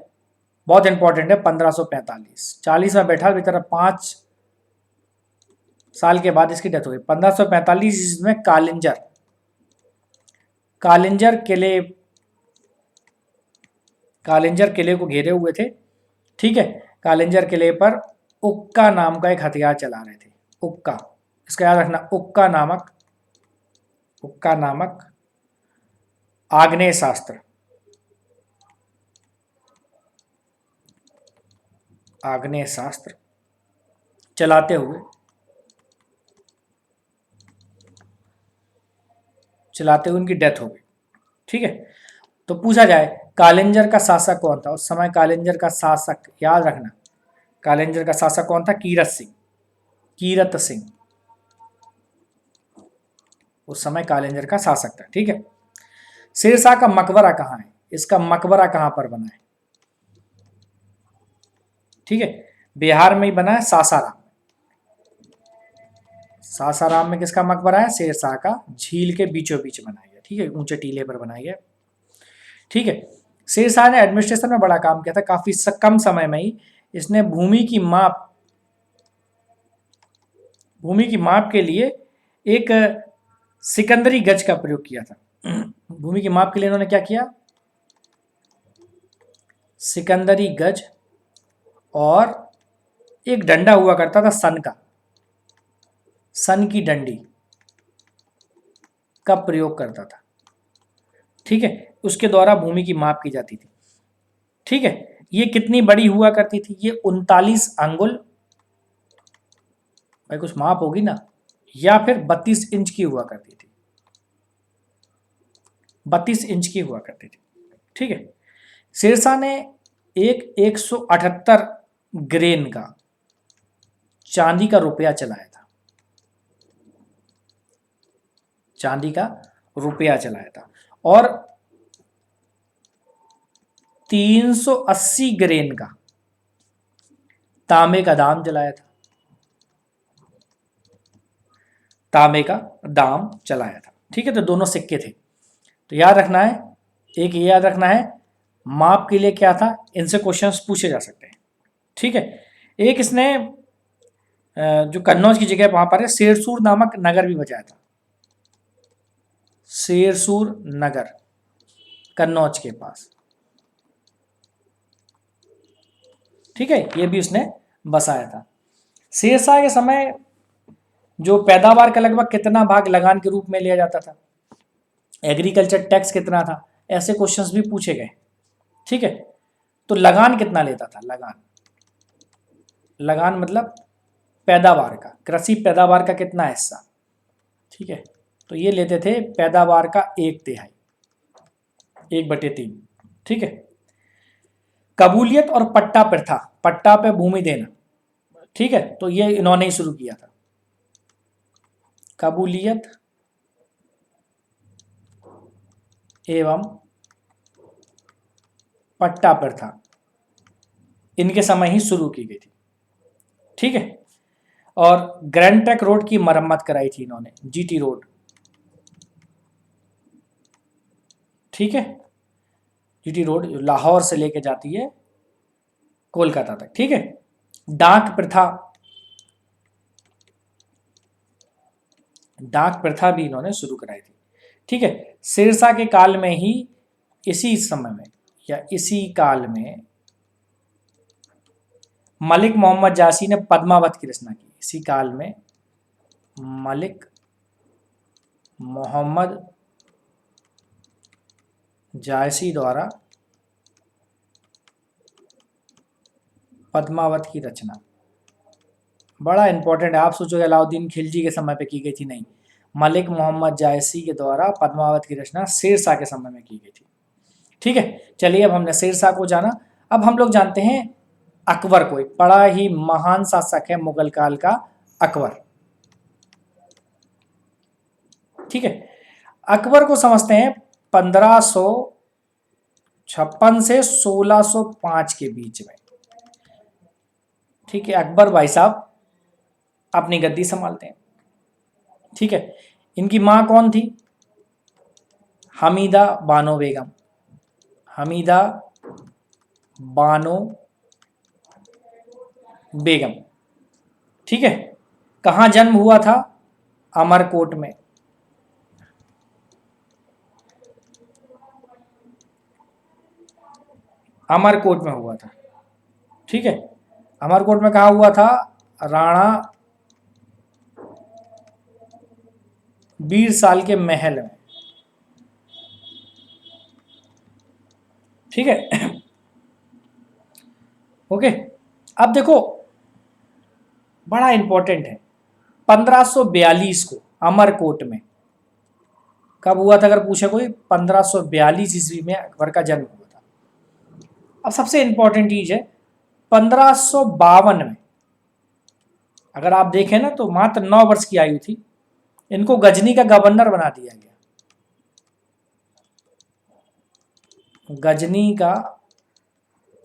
बहुत इंपॉर्टेंट है, 1545, 40 में बैठा, बेचारा 5 साल के बाद इसकी डेथ हो गई। 1545 में कालिंजर, कालिंजर किले, कालिंजर किले को घेरे हुए थे। ठीक है। कालिंजर किले पर उक्का नाम का एक हथियार चला रहे थे, उक्का, इसका याद रखना, उक्का नामक, उक्का नामक आग्नेय शास्त्र, आग्नेय शास्त्र चलाते हुए उनकी डेथ हो गई। ठीक है। तो पूछा जाए कालिंजर का शासक कौन था उस समय, कालिंजर का शासक याद रखना, कालिंजर का शासक कौन था, कीरत सिंह, कीरत सिंह उस समय कालिंजर का शासक था। ठीक है। शेरशाह का मकबरा कहाँ है, इसका मकबरा कहां पर बना है, ठीक है, बिहार में ही बना है, सासाराम, सासाराम में किसका मकबरा है, शेरशाह का, झील के बीचों बीच बनाया गया। ठीक है, ऊंचे टीले पर बनाया गया। ठीक है। शेरशाह ने एडमिनिस्ट्रेशन में बड़ा काम किया था, काफी कम समय में ही इसने भूमि की माप के लिए एक सिकंदरी गज का प्रयोग किया था। भूमि की माप के लिए इन्होंने क्या किया, सिकंदरी गज, और एक डंडा हुआ करता था सन का, सन की डंडी का प्रयोग करता था। ठीक है। उसके द्वारा भूमि की माप की जाती थी। ठीक है। ये कितनी बड़ी हुआ करती थी, ये 39 अंगुल, भाई कुछ माप होगी ना, या फिर 32 इंच की हुआ करती थी, 32 इंच की हुआ करती थी। ठीक है। शेरशाह ने एक 178 ग्रेन का चांदी का रुपया चलाया था, चांदी का रुपया चलाया था, और 380 ग्रेन का तांबे का दाम जलाया था, तांबे का दाम चलाया था। ठीक है। तो दोनों सिक्के थे। तो याद रखना है, एक ये याद रखना है, माप के लिए क्या था, इनसे क्वेश्चंस पूछे जा सकते हैं। ठीक है। एक इसने जो कन्नौज की जगह वहां पर है, शेरसूर नामक नगर भी बचाया था, शेरसूर नगर कन्नौज के पास। ठीक है। ये भी उसने बसाया था। शेरशाह के समय जो पैदावार का लगभग कितना भाग लगान के रूप में लिया जाता था, एग्रीकल्चर टैक्स कितना था, ऐसे क्वेश्चंस भी पूछे गए। ठीक है। तो लगान कितना लेता था, लगान, लगान मतलब पैदावार का, कृषि पैदावार का कितना हिस्सा। ठीक है। तो ये लेते थे पैदावार का 1/3, 1/3। ठीक है। कबूलियत और पट्टा प्रथा, पट्टा पे भूमि देना, ठीक है, तो ये इन्होंने ही शुरू किया था, कबूलियत एवं पट्टा प्रथा इनके समय ही शुरू की गई थी। ठीक है। और ग्रैंड ट्रंक रोड की मरम्मत कराई थी इन्होंने, जीटी रोड। ठीक है। जीटी रोड लाहौर से लेके जाती है कोलकाता तक। ठीक है। डाक प्रथा, डाक प्रथा भी इन्होंने शुरू कराई थी। ठीक है। शेरशाह के काल में ही, इसी समय में या इसी काल में मलिक मोहम्मद जायसी ने पद्मावत की रचना की। इसी काल में मलिक मोहम्मद जायसी द्वारा पद्मावत की रचना। बड़ा इंपॉर्टेंट है। आप सोचोगे अलाउद्दीन खिलजी के समय पे की गई थी, नहीं, मलिक मोहम्मद जायसी के द्वारा पद्मावत की रचना शेरशाह के समय में की गई थी। ठीक है, चलिए अब हमने शेरशाह को जाना। अब हम लोग जानते हैं अकबर को, एक बड़ा ही महान शासक है मुगल काल का अकबर। ठीक है, अकबर को समझते हैं 1556 से 1605 के बीच में। ठीक है, अकबर भाई साहब अपनी गद्दी संभालते हैं। ठीक है, इनकी मां कौन थी? हमीदा बानो बेगम। हमीदा बानो बेगम। ठीक है, कहां जन्म हुआ था? अमरकोट में। अमरकोट में हुआ था। ठीक है, अमरकोट में कहा हुआ था? राणा बीरसाल के महल में। ठीक है ओके, अब देखो बड़ा इंपॉर्टेंट है, 1542 को अमरकोट में कब हुआ था? अगर पूछे कोई, 1542 ईस्वी में अकबर का जन्म हुआ था। अब सबसे इंपॉर्टेंट चीज है 1552 में, अगर आप देखें ना तो मात्र 9 वर्ष की आयु थी, इनको गजनी का गवर्नर बना दिया गया। गजनी का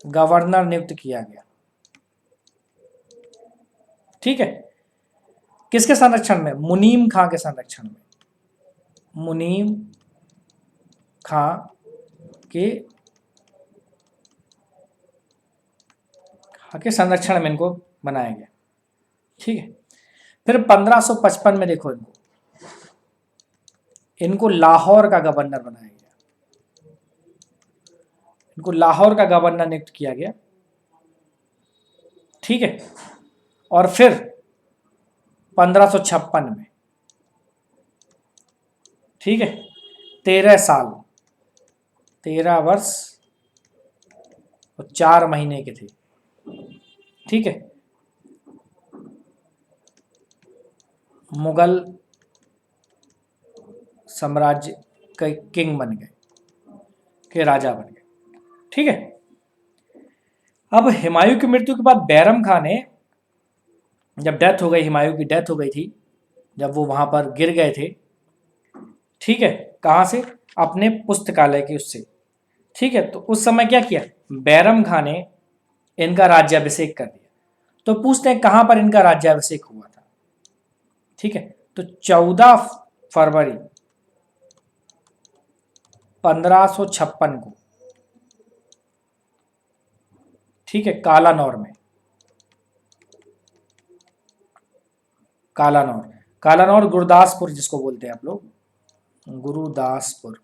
गवर्नर नियुक्त किया गया। ठीक है, किसके संरक्षण में? मुनीम खां के संरक्षण में। मुनीम खां के संरक्षण में इनको बनाया गया। ठीक है, फिर 1555 में देखो इनको लाहौर का गवर्नर बनाया गया। इनको लाहौर का गवर्नर नियुक्त किया गया। ठीक है, और फिर 1556 में, ठीक है, 13 साल, 13 वर्ष और 4 महीने के थे। ठीक है, मुगल साम्राज्य के किंग बन गए, के राजा बन गए। ठीक है, अब हुमायूं की मृत्यु के बाद बैरम खान ने, जब डेथ हो गई, हुमायूं की डेथ हो गई थी, जब वो वहां पर गिर गए थे, ठीक है, कहां से? अपने पुस्तकालय के उससे। ठीक है, तो उस समय क्या किया? बैरम खान ने इनका राज्याभिषेक कर दिया। तो पूछते हैं कहां पर इनका राज्याभिषेक हुआ था? ठीक है, तो 14 फरवरी 1556 को, ठीक है, कालानौर में। कालानौर, कालानौर गुरदासपुर जिसको बोलते हैं आप लोग, गुरुदासपुर।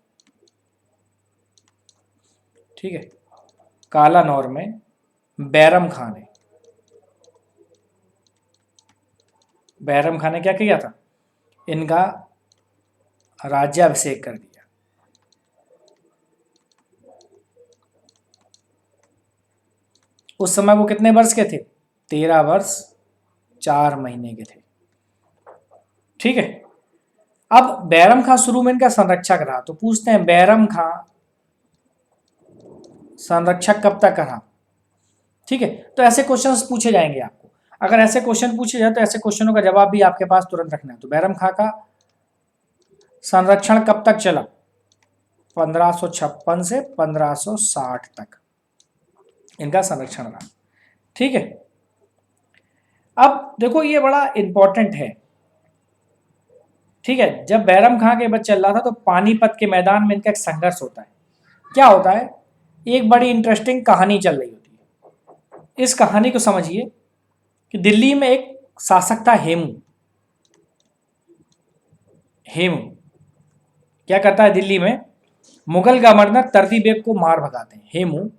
ठीक है, कालानौर में बैरम खान ने, बैरम खान ने क्या किया था? इनका राज्याभिषेक कर दिया। उस समय वो कितने वर्ष के थे? 13 वर्ष 4 महीने के थे। ठीक है, अब बैरम खां शुरू में इनका संरक्षक रहा। तो पूछते हैं बैरम खां संरक्षक कब तक रहा? ठीक है, तो ऐसे क्वेश्चंस पूछे जाएंगे आपको। अगर ऐसे क्वेश्चन पूछे जाए तो ऐसे क्वेश्चनों का जवाब भी आपके पास तुरंत रखना है। तो बैरम खां का संरक्षण कब तक चला? 1556 से 1560 तक इनका संरक्षण रहा। ठीक है, अब देखो ये बड़ा इंपॉर्टेंट है। ठीक है, जब बैरम खां के बाद चल रहा था तो पानीपत के मैदान में इनका एक संघर्ष होता है। क्या होता है? एक बड़ी इंटरेस्टिंग कहानी चल रही होती है। इस कहानी को समझिए कि दिल्ली में एक शासक था हेमू। हेमू क्या करता है? दिल्ली में मुगल गवर्नर तरती बेग को मार भगाते हैं। हेमू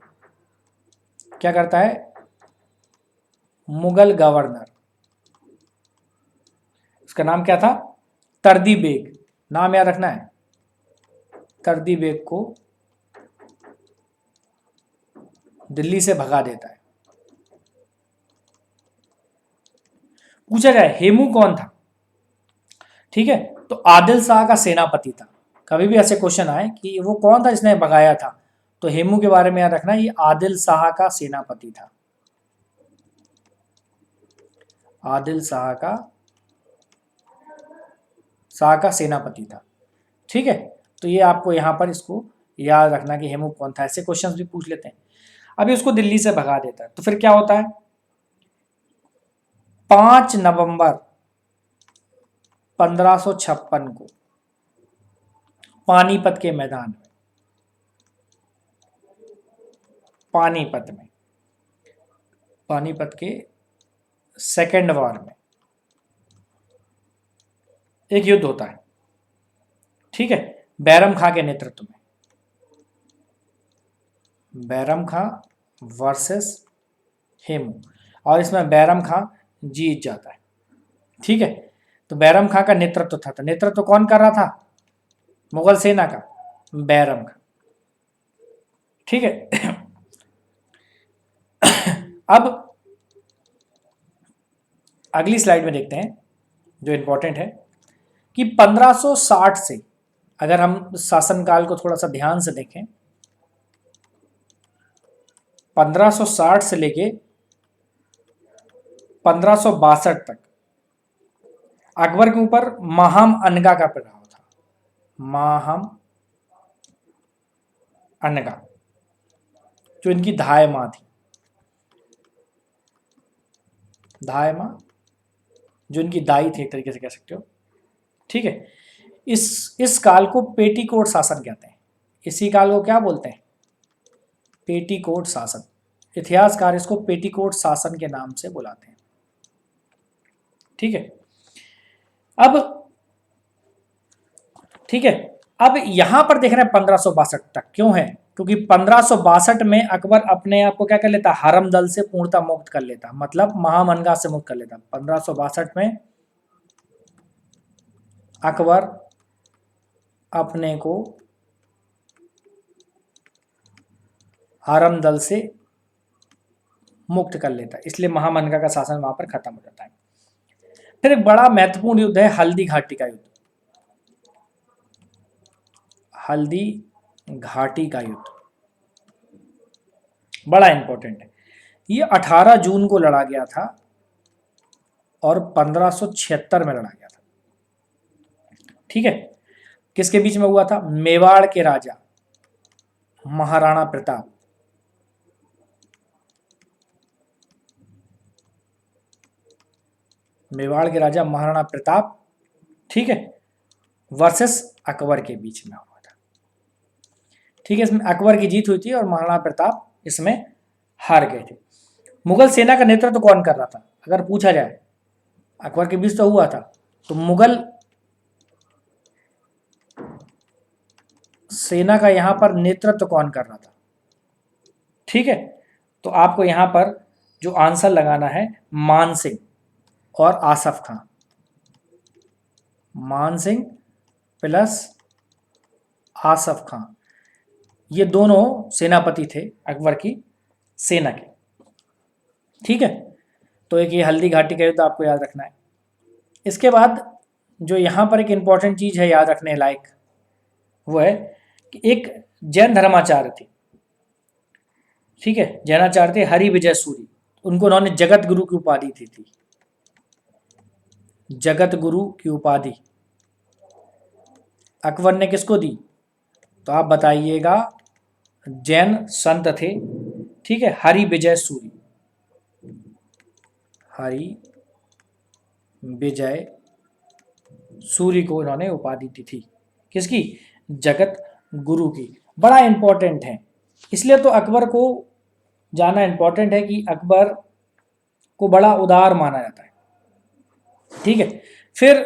क्या करता है? मुगल गवर्नर, उसका नाम क्या था? तर्दी बेग, नाम याद रखना है। तर्दी बेग को दिल्ली से भगा देता है। पूछा जाए हेमू कौन था, ठीक है, तो आदिल शाह का सेनापति था। कभी भी ऐसे क्वेश्चन आए कि वो कौन था जिसने भगाया था, तो हेमू के बारे में याद रखना, ये आदिल शाह का सेनापति था। आदिल शाह का सेनापति था, ठीक है। तो ये आपको यहां पर इसको याद रखना कि हेमू कौन था, ऐसे क्वेश्चंस भी पूछ लेते हैं। अभी उसको दिल्ली से भगा देता है, तो फिर क्या होता है? 5 नवंबर 1556 को पानीपत के मैदान में, पानीपत के सेकेंड वॉर में एक युद्ध होता है, ठीक है, बैरम खां के नेतृत्व में। बैरम खां वर्सेस हेमू, और इसमें बैरम खां जीत जाता है, ठीक है। तो बैरम खां का नेतृत्व था, तो नेतृत्व कौन कर रहा था? मुगल सेना का बैरम खां, ठीक है। अब अगली स्लाइड में देखते हैं जो इंपॉर्टेंट है कि 1560 से, अगर हम शासनकाल को थोड़ा सा ध्यान से देखें, 1560 से लेके 1562 तक अकबर के ऊपर माहम अनगा का प्रभाव था। माहम अनगा जो इनकी धाय मां थी, धाय मां जो इनकी दाई थी, एक तरीके से कह सकते हो, ठीक है। इस काल को पेटीकोट शासन कहते हैं। इसी काल को क्या बोलते हैं? पेटीकोट शासन। इतिहासकार इसको पेटीकोट शासन के नाम से बुलाते हैं, ठीक है। अब ठीक है, अब यहां पर देख रहे हैं 1562 तक, क्यों है? क्योंकि 1562 में अकबर अपने आप को क्या कर लेता? हरम दल से पूर्णतः मुक्त कर लेता, मतलब महामनगा से मुक्त कर लेता। 1562 में अकबर अपने को हरम दल से मुक्त कर लेता, इसलिए महामनगा का शासन वहां पर खत्म हो जाता है। फिर एक बड़ा महत्वपूर्ण युद्ध है हल्दी घाटी का युद्ध। हल्दी घाटी का युद्ध बड़ा इंपॉर्टेंट है। ये 18 जून को लड़ा गया था और 1576 में लड़ा गया था, ठीक है। किसके बीच में हुआ था? मेवाड़ के राजा महाराणा प्रताप, मेवाड़ के राजा महाराणा प्रताप, ठीक है, वर्सेस अकबर के बीच में हुआ था, ठीक है। इसमें अकबर की जीत हुई थी और महाराणा प्रताप इसमें हार गए थे। मुगल सेना का नेतृत्व कौन कर रहा था? अगर पूछा जाए, अकबर के बीच तो हुआ था, तो मुगल सेना का यहां पर नेतृत्व कौन कर रहा था? ठीक है, तो आपको यहां पर जो आंसर लगाना है, मान सिंह और आसफ खां। मान सिंह प्लस आसफ खां, ये दोनों सेनापति थे अकबर की सेना के, ठीक है। तो एक ये हल्दी घाटी का युद्ध आपको याद रखना है। इसके बाद जो यहां पर एक इंपॉर्टेंट चीज है याद रखने लायक, वो है कि एक जैन धर्माचार्य थे, ठीक है, जैनाचार्य थे हरि विजय सूरी। उनको उन्होंने जगत गुरु की उपाधि दी थी, जगत गुरु की उपाधि अकबर ने किसको दी? तो आप बताइएगा, जैन संत थे, ठीक है, हरि विजय सूरी, हरि विजय सूरी को इन्होंने उपाधि दी थी। किसकी? जगत गुरु की। बड़ा इंपॉर्टेंट है, इसलिए तो अकबर को जाना इंपॉर्टेंट है कि अकबर को बड़ा उदार माना जाता है, ठीक है। फिर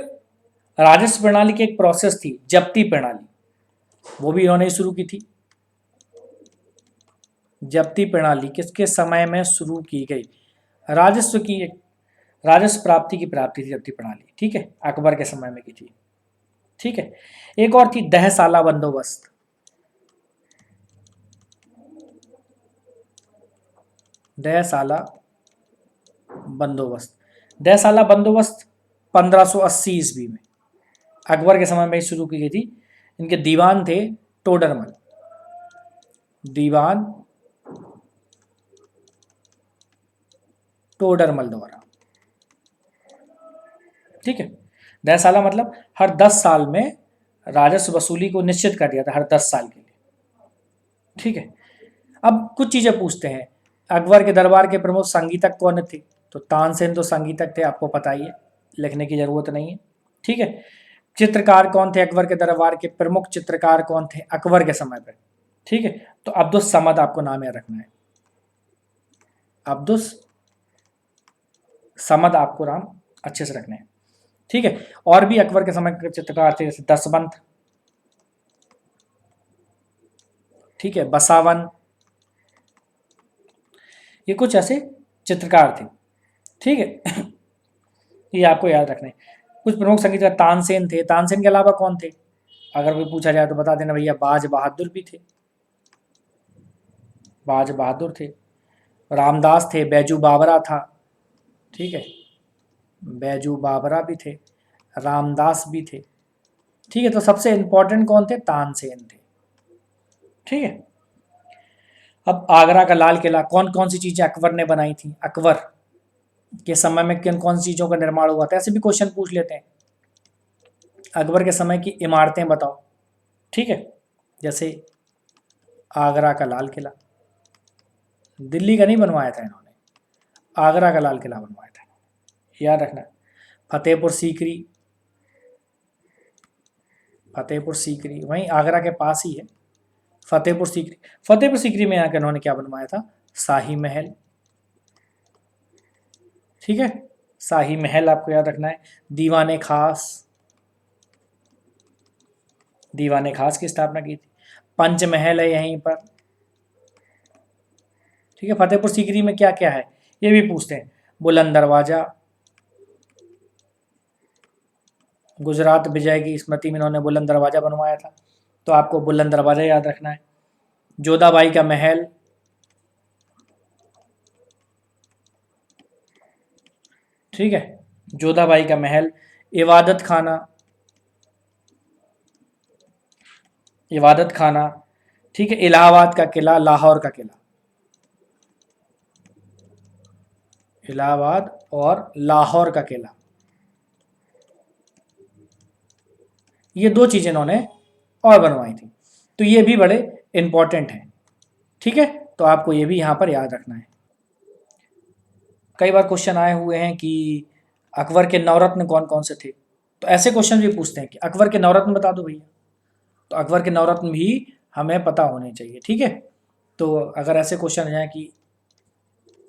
राजस्व प्रणाली की एक प्रोसेस थी, जब्ती प्रणाली, वो भी इन्होंने शुरू की थी। जब्ती प्रणाली किसके समय में शुरू की गई? राजस्व की एक राजस्व प्राप्ति की प्राप्ति थी जब्ती प्रणाली, ठीक है, अकबर के समय में की थी, ठीक है। एक और थी दहसाला बंदोबस्त। दहसाला बंदोबस्त, दहसाला बंदोबस्त 1580 ईस्वी में अकबर के समय में शुरू की गई थी। इनके दीवान थे टोडरमल, दीवान टोडरमल द्वारा, ठीक है। दहसाला मतलब हर 10 साल में राजस्व वसूली को निश्चित कर दिया था, हर 10 साल के लिए, ठीक है। अब कुछ चीजें पूछते हैं, अकबर के दरबार के प्रमुख संगीतक कौन थे? तो तानसेन तो संगीतक थे, आपको पता ही है, लिखने की जरूरत नहीं है, ठीक है। चित्रकार कौन थे? अकबर के दरबार के प्रमुख चित्रकार कौन थे अकबर के समय पर? ठीक है, तो अब्दुस समद आपको नाम याद रखना है, अब्दुस समद आपको नाम अच्छे से रखने हैं, ठीक है। और भी अकबर के समय के चित्रकार थे, जैसे दसवंत, ठीक है, बसावन, ये कुछ ऐसे चित्रकार थे, ठीक है। ये आपको याद रखना है। कुछ प्रमुख संगीतकार तानसेन थे, तानसेन के अलावा कौन थे? अगर कोई पूछा जाए तो बता देना भैया, बाज बहादुर भी थे, बाज बहादुर थे। रामदास थे, बैजू बावरा था, ठीक है, बैजू बावरा भी थे, रामदास भी थे, ठीक है। तो सबसे इंपॉर्टेंट कौन थे? तानसेन थे, ठीक है। अब आगरा का लाल किला, कौन कौन सी चीजें अकबर ने बनाई थी? अकबर के समय में किन कौन सी चीजों का निर्माण हुआ था? ऐसे भी क्वेश्चन पूछ लेते हैं, अकबर के समय की इमारतें बताओ, ठीक है। जैसे आगरा का लाल किला, दिल्ली का नहीं बनवाया था इन्होंने, आगरा का लाल किला बनवाया था, याद रखना। फतेहपुर सीकरी, फतेहपुर सीकरी वहीं आगरा के पास ही है, फतेहपुर सीकरी। फतेहपुर सीकरी में आकर इन्होंने क्या बनवाया था? शाही महल, ठीक है, शाही महल आपको याद रखना है। दीवाने खास, दीवाने खास की स्थापना की थी। पंचमहल है यहीं पर, ठीक है। फतेहपुर सीकरी में क्या क्या है ये भी पूछते हैं। बुलंद दरवाजा, गुजरात विजय की स्मृति में इन्होंने बुलंद दरवाजा बनवाया था, तो आपको बुलंद दरवाजा याद रखना है। जोधाबाई का महल, ठीक है, जोधाबाई का महल। इबादत खाना, इबादत खाना, ठीक है। इलाहाबाद का किला, लाहौर का किला, इलाहाबाद और लाहौर का किला, ये दो चीजें इन्होंने और बनवाई थी, तो ये भी बड़े इंपॉर्टेंट हैं, ठीक है। तो आपको ये भी यहां पर याद रखना है। कई बार क्वेश्चन आए हुए हैं कि अकबर के नवरत्न कौन कौन से थे, तो ऐसे क्वेश्चन भी पूछते हैं कि अकबर के नवरत्न बता दो भैया, तो अकबर के नवरत्न भी हमें पता होने चाहिए, ठीक है। तो अगर ऐसे क्वेश्चन हैं कि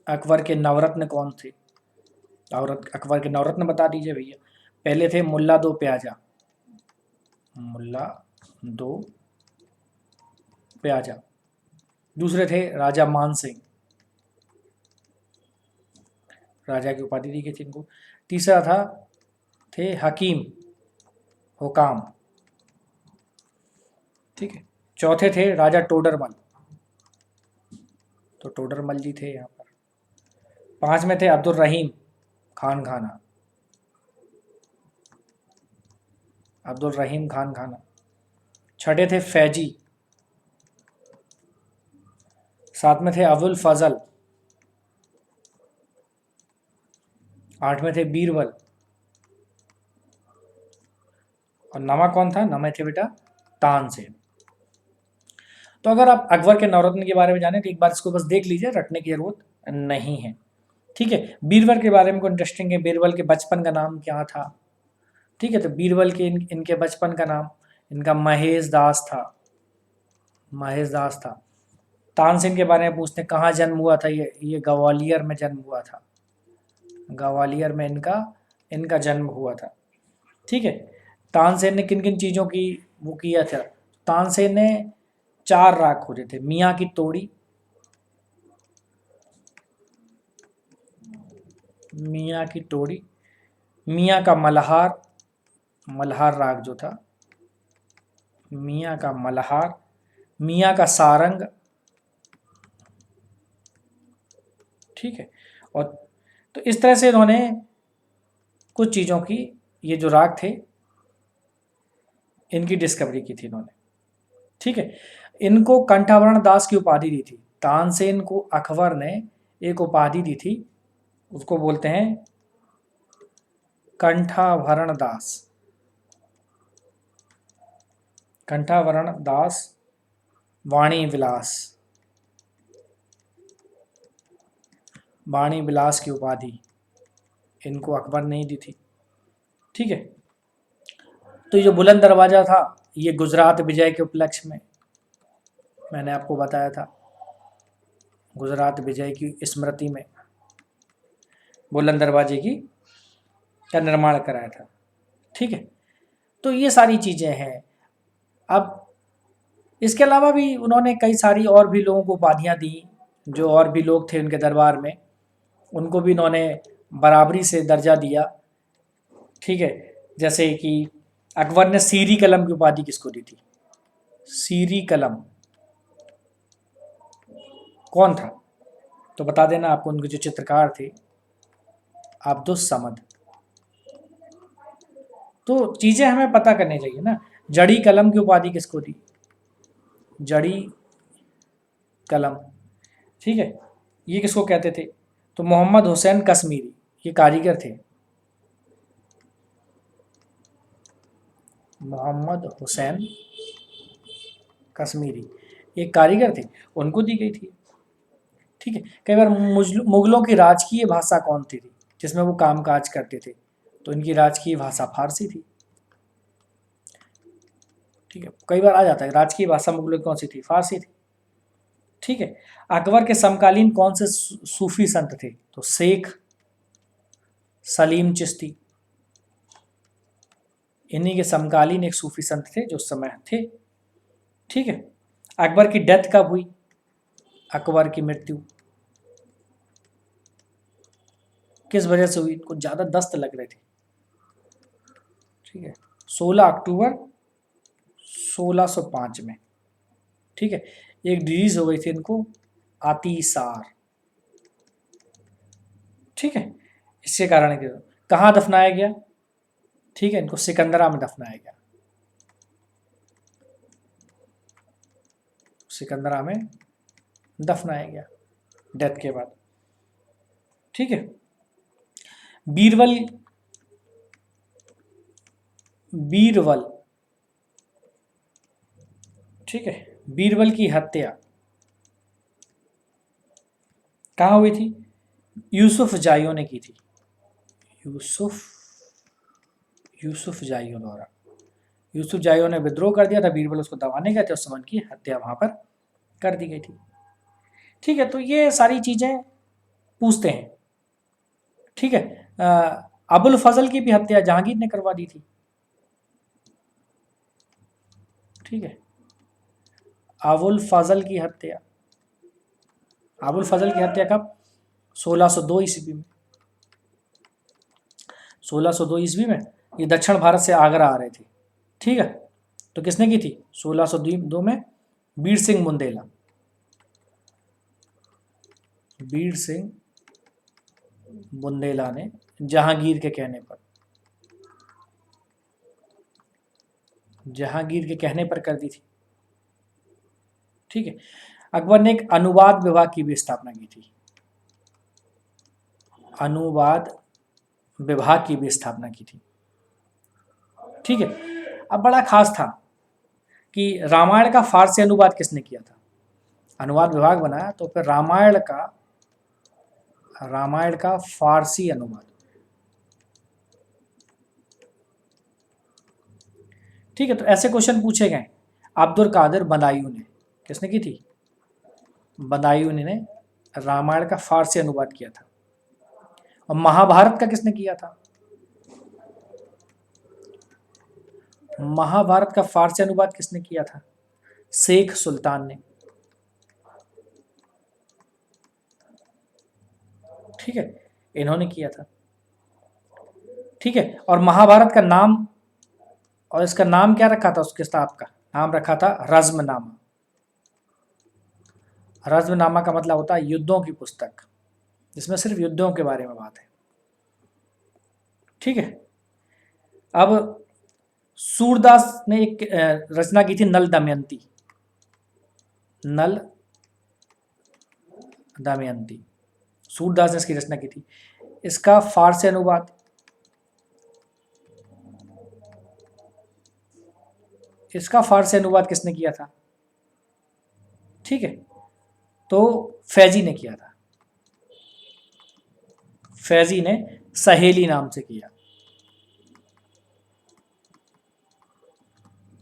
अकबर के नवरत्न कौन थे, और अकबर के नवरत्न बता दीजिए भैया। पहले थे मुल्ला दो प्याजा, मुल्ला दो प्याजा। दूसरे थे राजा मान सिंह, राजा की उपाधि दी गई थी इनको। तीसरा था थे हकीम हुकाम, ठीक है। चौथे थे राजा टोडरमल, तो टोडरमल जी थे यहाँ पर। पांच में थे अब्दुल रहीम खान खाना, अब्दुल रहीम खान खाना। छठे थे फैजी, सात में थे अबुल फजल, आठ में थे बीरबल, और नमा कौन था? नमा थे बेटा तानसेन। तो अगर आप अकबर के नवरत्न के बारे में जाने तो एक बार इसको बस देख लीजिए, रटने की जरूरत नहीं है, ठीक है। बीरबल के बारे में को इंटरेस्टिंग है, बीरबल के बचपन का नाम क्या था, ठीक है। तो बीरबल के इनके बचपन का नाम इनका महेश दास था, महेश दास था। तानसेन के बारे में पूछते हैं, कहाँ जन्म हुआ था? ये ग्वालियर में जन्म हुआ था, ग्वालियर में इनका इनका जन्म हुआ था, ठीक है। तानसेन ने किन किन चीज़ों की वो किया था? तानसेन ने 4 राग खोजे थे, मियाँ की तोड़ी, मियाँ की टोड़ी, मियाँ का मल्हार, मल्हार राग जो था, मियाँ का मल्हार, मियाँ का सारंग, ठीक है। और तो इस तरह से इन्होंने कुछ चीज़ों की, ये जो राग थे इनकी डिस्कवरी की थी इन्होंने, ठीक है। इनको कंठाभरण दास की उपाधि दी थी। तानसेन को अकबर ने एक उपाधि दी थी, उसको बोलते हैं कंठाभरण दास, कंठाभरण दास वाणी विलास, वाणी विलास की उपाधि इनको अकबर ने ही दी थी, ठीक है। तो ये जो बुलंद दरवाजा था, ये गुजरात विजय के उपलक्ष्य में मैंने आपको बताया था, गुजरात विजय की स्मृति में बुलंद दरवाजे की का निर्माण कराया था, ठीक है। तो ये सारी चीज़ें हैं। अब इसके अलावा भी उन्होंने कई सारी और भी लोगों को उपाधियाँ दी, जो और भी लोग थे उनके दरबार में, उनको भी इन्होंने बराबरी से दर्जा दिया, ठीक है। जैसे कि अकबर ने सीरी कलम की उपाधि किसको दी थी? सीरी कलम कौन था? तो बता देना आपको, उनके जो चित्रकार थे अब्दुस समद। तो चीज़ें हमें पता करनी चाहिए ना। जड़ी कलम की उपाधि किसको दी? जड़ी कलम, ठीक है। ये किसको कहते थे? तो मोहम्मद हुसैन कश्मीरी, ये कारीगर थे। मोहम्मद हुसैन कश्मीरी एक कारीगर थे, उनको दी गई थी, ठीक है। कई बार मुगलों की राजकीय भाषा कौन सी थी जिसमें वो काम काज करते थे? तो इनकी राजकीय भाषा फारसी थी, ठीक है। कई बार आ जाता है राजकीय भाषा मुगलों की कौन सी थी? फारसी थी, ठीक है। अकबर के समकालीन कौन से सूफी संत थे? तो शेख सलीम चिश्ती, इन्हीं के समकालीन एक सूफी संत थे जो उस समय थे, ठीक है। अकबर की डेथ कब हुई? अकबर की मृत्यु किस वजह से हुई? इनको ज़्यादा दस्त लग रहे थे, ठीक है। 16 अक्टूबर 1605 में, ठीक है। एक डिजीज हो गई थी इनको, आतिसार, ठीक है। इसके कारण कहाँ दफनाया गया? ठीक है, इनको सिकंदरा में दफनाया गया, सिकंदरा में दफनाया गया डेथ के बाद, ठीक है। बीरबल, बीरबल, ठीक है। बीरबल की हत्या कहाँ हुई थी? यूसुफ जाइयों ने की थी, यूसुफ, यूसुफ जाइयों द्वारा। यूसुफ जाइयों ने विद्रोह कर दिया था, बीरबल उसको दबाने गए थे, उस समय की हत्या वहां पर कर दी गई थी, ठीक है। तो ये सारी चीजें पूछते हैं, ठीक है। अबुल फजल की भी हत्या जहांगीर ने करवा दी थी, ठीक है। अबुल फजल की हत्या, अबुल फजल की हत्या कब? 1602 ईस्वी में, 1602 ईस्वी में ये दक्षिण भारत से आगरा आ रहे थे, ठीक है। तो किसने की थी? 1602 में बीर सिंह बुंदेला, बीर सिंह बुंदेला ने जहांगीर के कहने पर, जहांगीर के कहने पर कर दी थी, ठीक है। अकबर ने एक अनुवाद विभाग की भी स्थापना की थी, अनुवाद विभाग की भी स्थापना की थी, ठीक है। अब बड़ा खास था कि रामायण का फारसी अनुवाद किसने किया था? अनुवाद विभाग बनाया तो फिर रामायण का फारसी अनुवाद, ठीक है। तो ऐसे क्वेश्चन पूछे गए। अब्दुल कादिर बदायूं ने, किसने की थी? बदायूं ने रामायण का फारसी अनुवाद किया था। और महाभारत का किसने किया था? महाभारत का फारसी अनुवाद किसने किया था? शेख सुल्तान ने, ठीक है। इन्होंने किया था। ठीक है, और महाभारत का नाम, और इसका नाम क्या रखा था, उस किताब का नाम रखा था रज़्मनामा। रज़्मनामा का मतलब होता है युद्धों की पुस्तक, जिसमें सिर्फ युद्धों के बारे में बात है। ठीक है, अब सूरदास ने एक रचना की थी नल दमयंती। नल दमयंती सूरदास ने इसकी रचना की थी। इसका फारसी अनुवाद, इसका फारसी अनुवाद किसने किया था? ठीक है, तो फैजी ने किया था। फैजी ने सहेली नाम से किया,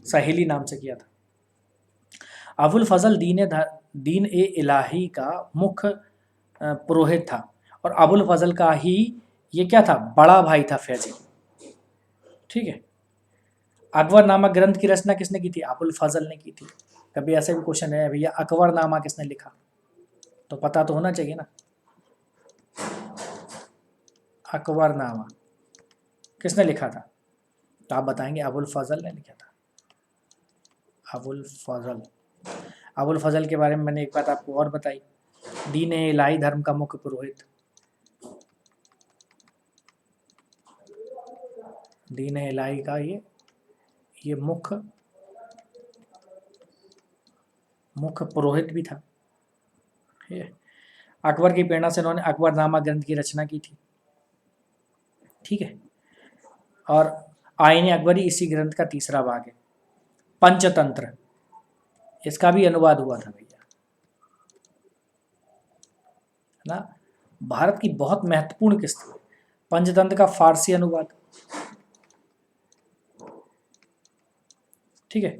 सहेली नाम से किया था। अबुल फजल दीन ए इलाही का मुख्य पुरोहित था, और अबुल फजल का ही ये क्या था, बड़ा भाई था फैजी। ठीक है, अकबर नामा ग्रंथ की रचना किसने की थी? अबुल फजल ने की थी। कभी ऐसा भी क्वेश्चन है भैया अकबर नामा किसने लिखा, तो पता तो होना चाहिए ना। अकबर नामा किसने लिखा था? तो आप बताएंगे अबुल फजल ने लिखा था। अबुल फजल, अबुल फजल के बारे में मैंने एक बात आपको और बताई, दीन ए इलाही धर्म का मुख्य पुरोहित। दीन ए इलाही का ये मुख्य पुरोहित भी था। ठीक है, अकबर की प्रेरणा से उन्होंने अकबरनामा ग्रंथ की रचना की थी। ठीक है, और आईने अकबरी इसी ग्रंथ का तीसरा भाग है। पंचतंत्र, इसका भी अनुवाद हुआ था भैया, है ना। भारत की बहुत महत्वपूर्ण किस्त है पंचतंत्र का फारसी अनुवाद। ठीक है,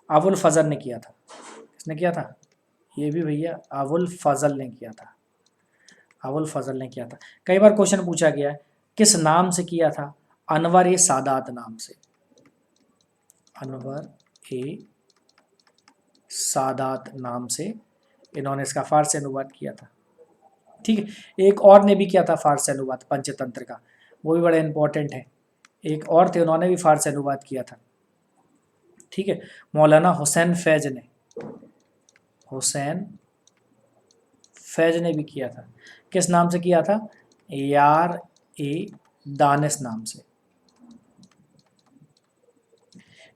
अबुल फजल ने किया था। किसने किया था? ये भी भैया अबुल फजल ने किया था। अबुल फजल ने किया था। कई बार क्वेश्चन पूछा गया है किस नाम से किया था? अनवर ए सादात नाम से। अनवर ए सादात नाम से इन्होंने इसका फारसी अनुवाद किया था। ठीक है, एक और ने भी किया था फारसी अनुवाद पंचतंत्र का, वो भी बड़ा इंपॉर्टेंट है। एक और थे, उन्होंने भी फारसी अनुवाद किया था। ठीक है, मौलाना हुसैन फैज ने, हुसैन फैज ने भी किया था। किस नाम से किया था? यार ए दानिश नाम से।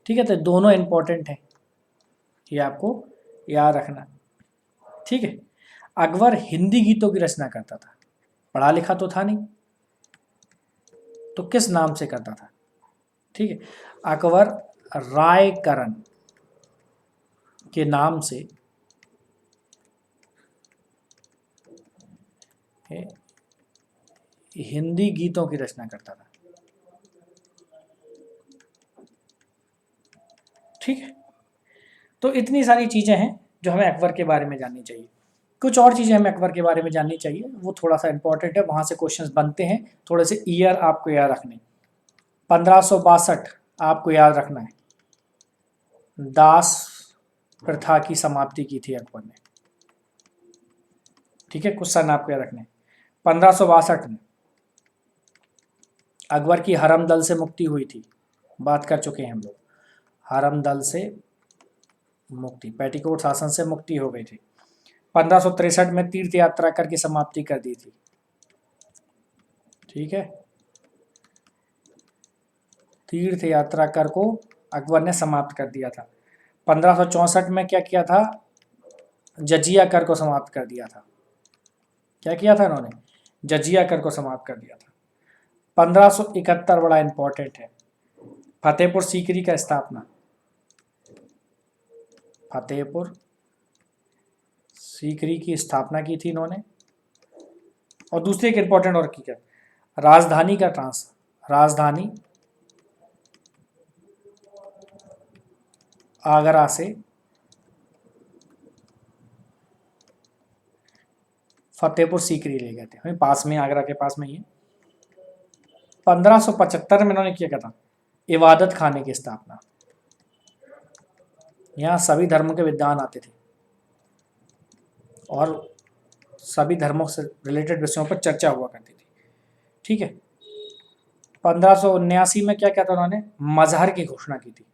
ठीक है, तो दोनों इंपॉर्टेंट है, ये आपको याद रखना। ठीक है, अकबर हिंदी गीतों की रचना करता था, पढ़ा लिखा तो था नहीं, तो किस नाम से करता था? ठीक है, अकबर रायकरण के नाम से हिंदी गीतों की रचना करता था। ठीक है, तो इतनी सारी चीज़ें हैं जो हमें अकबर के बारे में जाननी चाहिए। कुछ और चीज़ें हमें अकबर के बारे में जाननी चाहिए, वो थोड़ा सा इंपॉर्टेंट है, वहाँ से क्वेश्चंस बनते हैं। थोड़े से ईयर आपको याद रखने, 1562 आपको याद रखना है, दास प्रथा की समाप्ति की थी अकबर ने। ठीक है, कुछ सन आपको याद रखने। 1562 में अकबर की हरम दल से मुक्ति हुई थी, बात कर चुके हैं हम लोग। हरम दल से मुक्ति, पेटीकोट शासन से मुक्ति हो गई थी। 1563 में तीर्थ यात्रा करके समाप्ति कर दी थी। ठीक है, तीर्थ यात्रा कर को अकबर ने समाप्त कर दिया था। 1564 में क्या किया था? जजिया कर को समाप्त कर दिया था। क्या किया था इन्होंने? जजिया कर को समाप्त कर दिया था। 1571 बड़ा इंपॉर्टेंट है, फतेहपुर सीकरी का स्थापना। फतेहपुर सीकरी की स्थापना की थी इन्होंने। और दूसरी एक इंपॉर्टेंट और की क्या, राजधानी का राजधानी आगरा से फतेहपुर सीकरी ले गए थे, वहीं पास में, आगरा के पास में ही। 1575 में इन्होंने क्या था? इबादत खाने की स्थापना। यहाँ सभी धर्मों के विद्वान आते थे और सभी धर्मों से रिलेटेड विषयों पर चर्चा हुआ करती थी। ठीक है। 1579 में क्या किया था उन्होंने? मजहर की घोषणा की थी,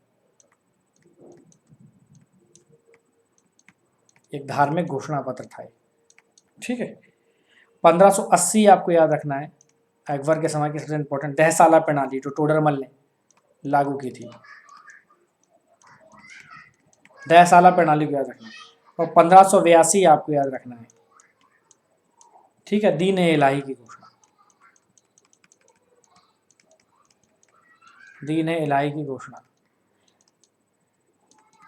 एक धार्मिक घोषणा पत्र था, ठीक है। 1580 आपको याद रखना है, अकबर के समय की सबसे इंपॉर्टेंट दहसाला प्रणाली जो टोडरमल ने लागू की थी, दहसाला प्रणाली को याद रखना है। और 1582 आपको याद रखना है, ठीक है, दीन ए इलाही की घोषणा, दीन ए इलाही की घोषणा।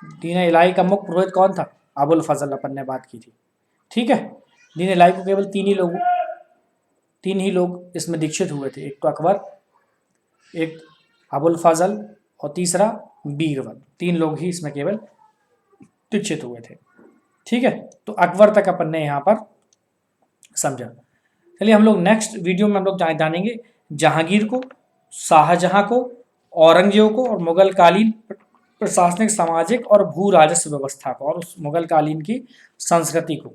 दीन ए इलाही का मुख्य पुरोहित कौन था? अबुल फजल, अपन ने बात की थी, ठीक है। दीन ए इलाही को केवल तीन ही लोग इसमें दीक्षित हुए थे, एक तो अकबर, एक अबुल फजल और तीसरा बीरबल, 3 लोग ही इसमें केवल दीक्षित हुए थे, ठीक है। तो अकबर तक अपन ने यहाँ पर समझा। चलिए हम लोग नेक्स्ट वीडियो में हम लोग जानेंगे जहांगीर को, शाहजहां को, औरंगजेब को और मुगल कालीन प्रशासनिक, सामाजिक और भू राजस्व व्यवस्था को और उस मुगल कालीन की संस्कृति को,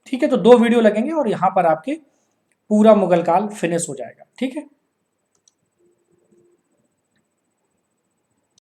ठीक है। तो 2 वीडियो लगेंगे और यहाँ पर आपके पूरा मुगल काल फिनिश हो जाएगा, ठीक है।